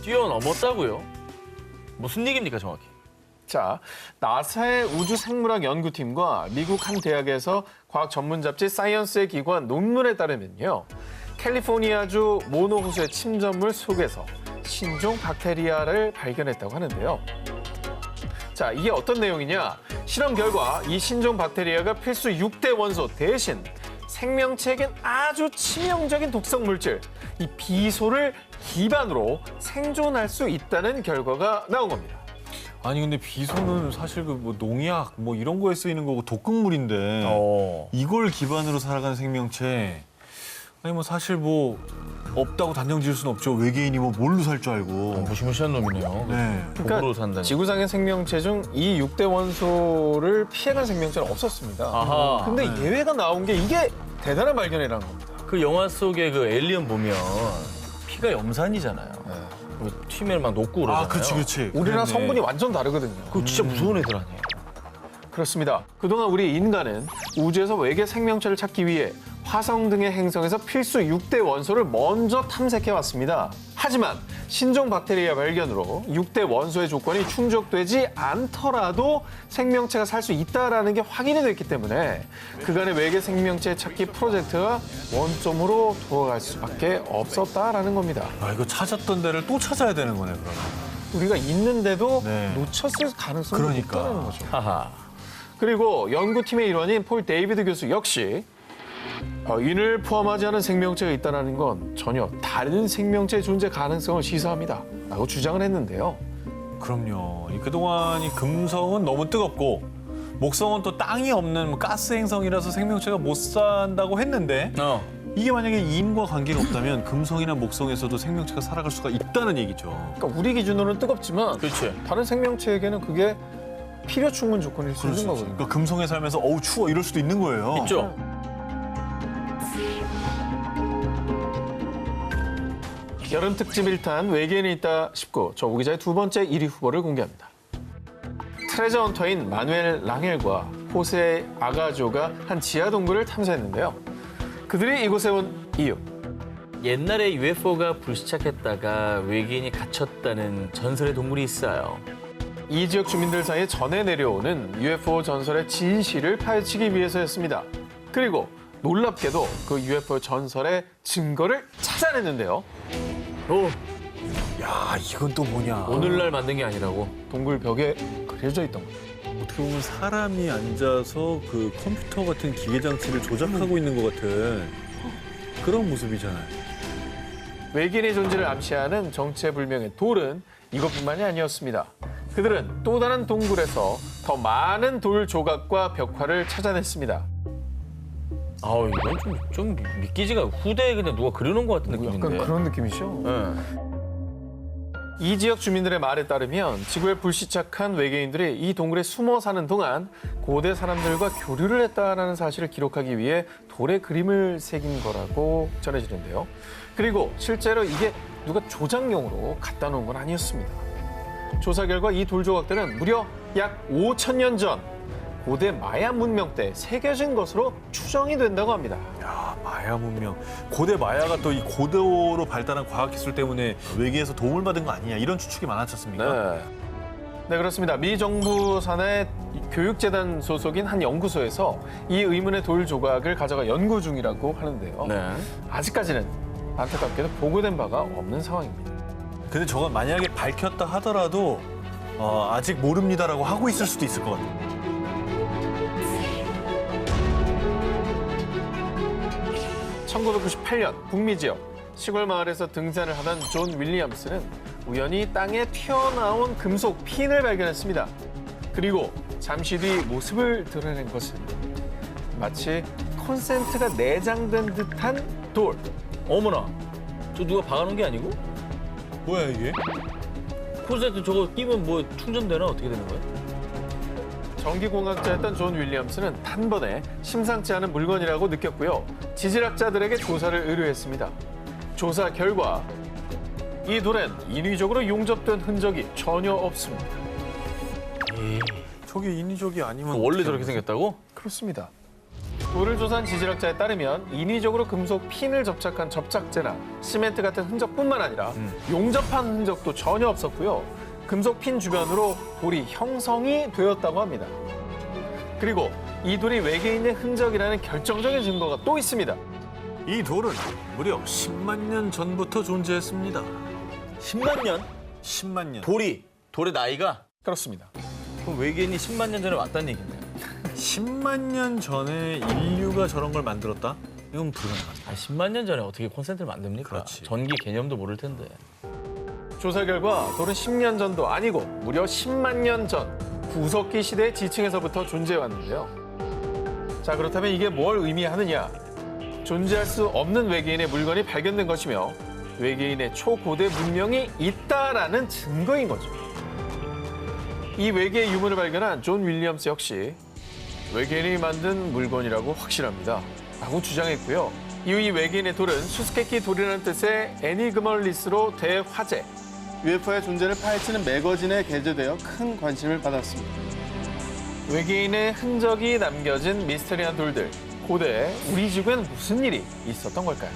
뛰어넘었다고요? 무슨 얘기입니까, 정확히?
자, 나사의 우주생물학 연구팀과 미국 한 대학에서 과학 전문 잡지 사이언스에 기고한 논문에 따르면요. 캘리포니아주 모노호수의 침전물 속에서 신종 박테리아를 발견했다고 하는데요. 자, 이게 어떤 내용이냐? 실험 결과 이 신종 박테리아가 필수 6대 원소 대신 생명체에겐 아주 치명적인 독성 물질, 이 비소를 기반으로 생존할 수 있다는 결과가 나온 겁니다.
아니 근데 비소는 사실 그 뭐 농약 뭐 이런 거에 쓰이는 거고 독극물인데 이걸 기반으로 살아가는 생명체 아니 뭐 사실 뭐 없다고 단정 지을 수는 없죠. 외계인이 뭐 뭘로 살 줄 알고.
무시무시한 놈이네요.
네.
독으로 산다니.
지구상의 생명체 중 이 6대 원소를 피해간 생명체는 없었습니다.
아하.
근데 예외가 나온 게 이게 대단한 발견이라는 겁니다.
그 영화 속에 그 에일리언 보면 피가 염산이잖아요. 그 튀면 막 녹고 그러잖아요.
아, 그렇지.
우리랑
그랬네.
성분이 완전 다르거든요.
그거 진짜 무서운 애들 아니에요?
그렇습니다. 그동안 우리 인간은 우주에서 외계 생명체를 찾기 위해 화성 등의 행성에서 필수 6대 원소를 먼저 탐색해 왔습니다. 하지만 신종 박테리아 발견으로 6대 원소의 조건이 충족되지 않더라도 생명체가 살 수 있다는 게 확인이 됐기 때문에 그간의 외계 생명체 찾기 프로젝트가 원점으로 돌아갈 수밖에 없었다라는 겁니다.
아 이거 찾았던 데를 또 찾아야 되는 거네 그러면.
우리가 있는데도
네.
놓쳤을 가능성이
그러니까.
높다는 거죠.
하하.
그리고 연구팀의 일원인 폴 데이비드 교수 역시 인을 포함하지 않은 생명체가 있다는 건 전혀 다른 생명체의 존재 가능성을 시사합니다. 라고 주장을 했는데요.
그럼요. 그동안 이 금성은 너무 뜨겁고 목성은 또 땅이 없는 뭐 가스 행성이라서 생명체가 못 산다고 했는데 이게 만약에 인과 관계가 없다면 금성이나 목성에서도 생명체가 살아갈 수가 있다는 얘기죠.
그러니까 우리 기준으로는 뜨겁지만
그렇지.
다른 생명체에게는 그게 필요 충분 조건일 수 있는 거거든요.
그러니까 금성에 살면서 어우 추워 이럴 수도 있는 거예요.
있죠?
여름 특집 1탄 외계인이 있다 싶고 저 오기자의 두 번째 1위 후보를 공개합니다. 트레저 헌터인 마누엘 랑헬과 호세 아가조가 한 지하 동굴을 탐사했는데요. 그들이 이곳에 온 이유.
옛날에 UFO가 불시착했다가 외계인이 갇혔다는 전설의 동물이 있어요.
이 지역 주민들 사이에 전해 내려오는 UFO 전설의 진실을 파헤치기 위해서였습니다. 그리고 놀랍게도 그 UFO 전설의 증거를 찾아냈는데요.
야 이건 또 뭐냐.
오늘날 만든 게 아니라고.
동굴 벽에 그려져 있던 겁니다.
어떻게 보면 사람이 앉아서 그 컴퓨터 같은 기계 장치를 조작하고 있는 것 같은 그런 모습이잖아요.
외계인의 존재를 암시하는 정체불명의 돌은 이것뿐만이 아니었습니다. 그들은 또 다른 동굴에서 더 많은 돌 조각과 벽화를 찾아냈습니다.
아우 이건 좀 믿기지가 후대에 그냥 누가 그려놓은 것 같은 느낌인데.
약간 그런 느낌이죠.
네.
이 지역 주민들의 말에 따르면 지구에 불시착한 외계인들이 이 동굴에 숨어 사는 동안 고대 사람들과 교류를 했다는 사실을 기록하기 위해 돌에 그림을 새긴 거라고 전해지는데요. 그리고 실제로 이게 누가 조작용으로 갖다 놓은 건 아니었습니다. 조사 결과 이 돌 조각들은 무려 약 5,000년 전 고대 마야 문명 때 새겨진 것으로 추정이 된다고 합니다.
야 마야 문명. 고대 마야가 또 이 고도로 발달한 과학기술 때문에 외계에서 도움을 받은 거 아니냐 이런 추측이 많았지 않습니까?
네, 그렇습니다. 미 정부 산하의 교육재단 소속인 한 연구소에서 이 의문의 돌 조각을 가져가 연구 중이라고 하는데요.
네.
아직까지는 안타깝게도 보고된 바가 없는 상황입니다.
근데 저건 만약에 밝혔다 하더라도 아직 모릅니다라고 하고 있을 수도 있을 것 같아요.
1998년 북미 지역 시골 마을에서 등산을 하던 존 윌리엄스는 우연히 땅에 튀어나온 금속 핀을 발견했습니다. 그리고 잠시 뒤 모습을 드러낸 것은 마치 콘센트가 내장된 듯한 돌.
어머나, 저 누가 박아놓은 게 아니고?
뭐야 이게?
콘센트 저거 끼면 뭐 충전되나 어떻게 되는 거야?
전기공학자였던 존 윌리엄스는 단번에 심상치 않은 물건이라고 느꼈고요. 지질학자들에게 조사를 의뢰했습니다. 조사 결과 이 돌엔 인위적으로 용접된 흔적이 전혀 없습니다.
저게 인위적이 아니면
원래
어떻게
저렇게
하는 거지?
생겼다고?
그렇습니다. 돌을 조사한 지질학자에 따르면 인위적으로 금속 핀을 접착한 접착제나 시멘트 같은 흔적뿐만 아니라 용접한 흔적도 전혀 없었고요. 금속 핀 주변으로 돌이 형성이 되었다고 합니다. 그리고 이 돌이 외계인의 흔적이라는 결정적인 증거가 또 있습니다.
이 돌은 무려 10만 년 전부터 존재했습니다.
10만 년?
10만 년.
돌의 나이가?
그렇습니다.
그럼 외계인이 10만 년 전에 왔다는 얘기네요.
10만 년 전에 인류가 저런 걸 만들었다? 이건 불가능하다.
10만 년 전에 어떻게 콘센트를 만듭니까?
그렇지.
전기 개념도 모를 텐데.
조사 결과 돌은 10년 전도 아니고 무려 10만 년 전 구석기 시대 지층에서부터 존재해왔는데요. 자, 그렇다면 이게 뭘 의미하느냐? 존재할 수 없는 외계인의 물건이 발견된 것이며 외계인의 초고대 문명이 있다라는 증거인 거죠. 이 외계의 유물을 발견한 존 윌리엄스 역시 외계인이 만든 물건이라고 확신합니다. 라고 주장했고요. 이후 이 외계인의 돌은 수수께끼 돌이라는 뜻의 애니그멀리스로 대화제,
UFO의 존재를 파헤치는 매거진에 게재되어 큰 관심을 받았습니다.
외계인의 흔적이 남겨진 미스터리한 돌들. 고대 우리 지구엔 무슨 일이 있었던 걸까요?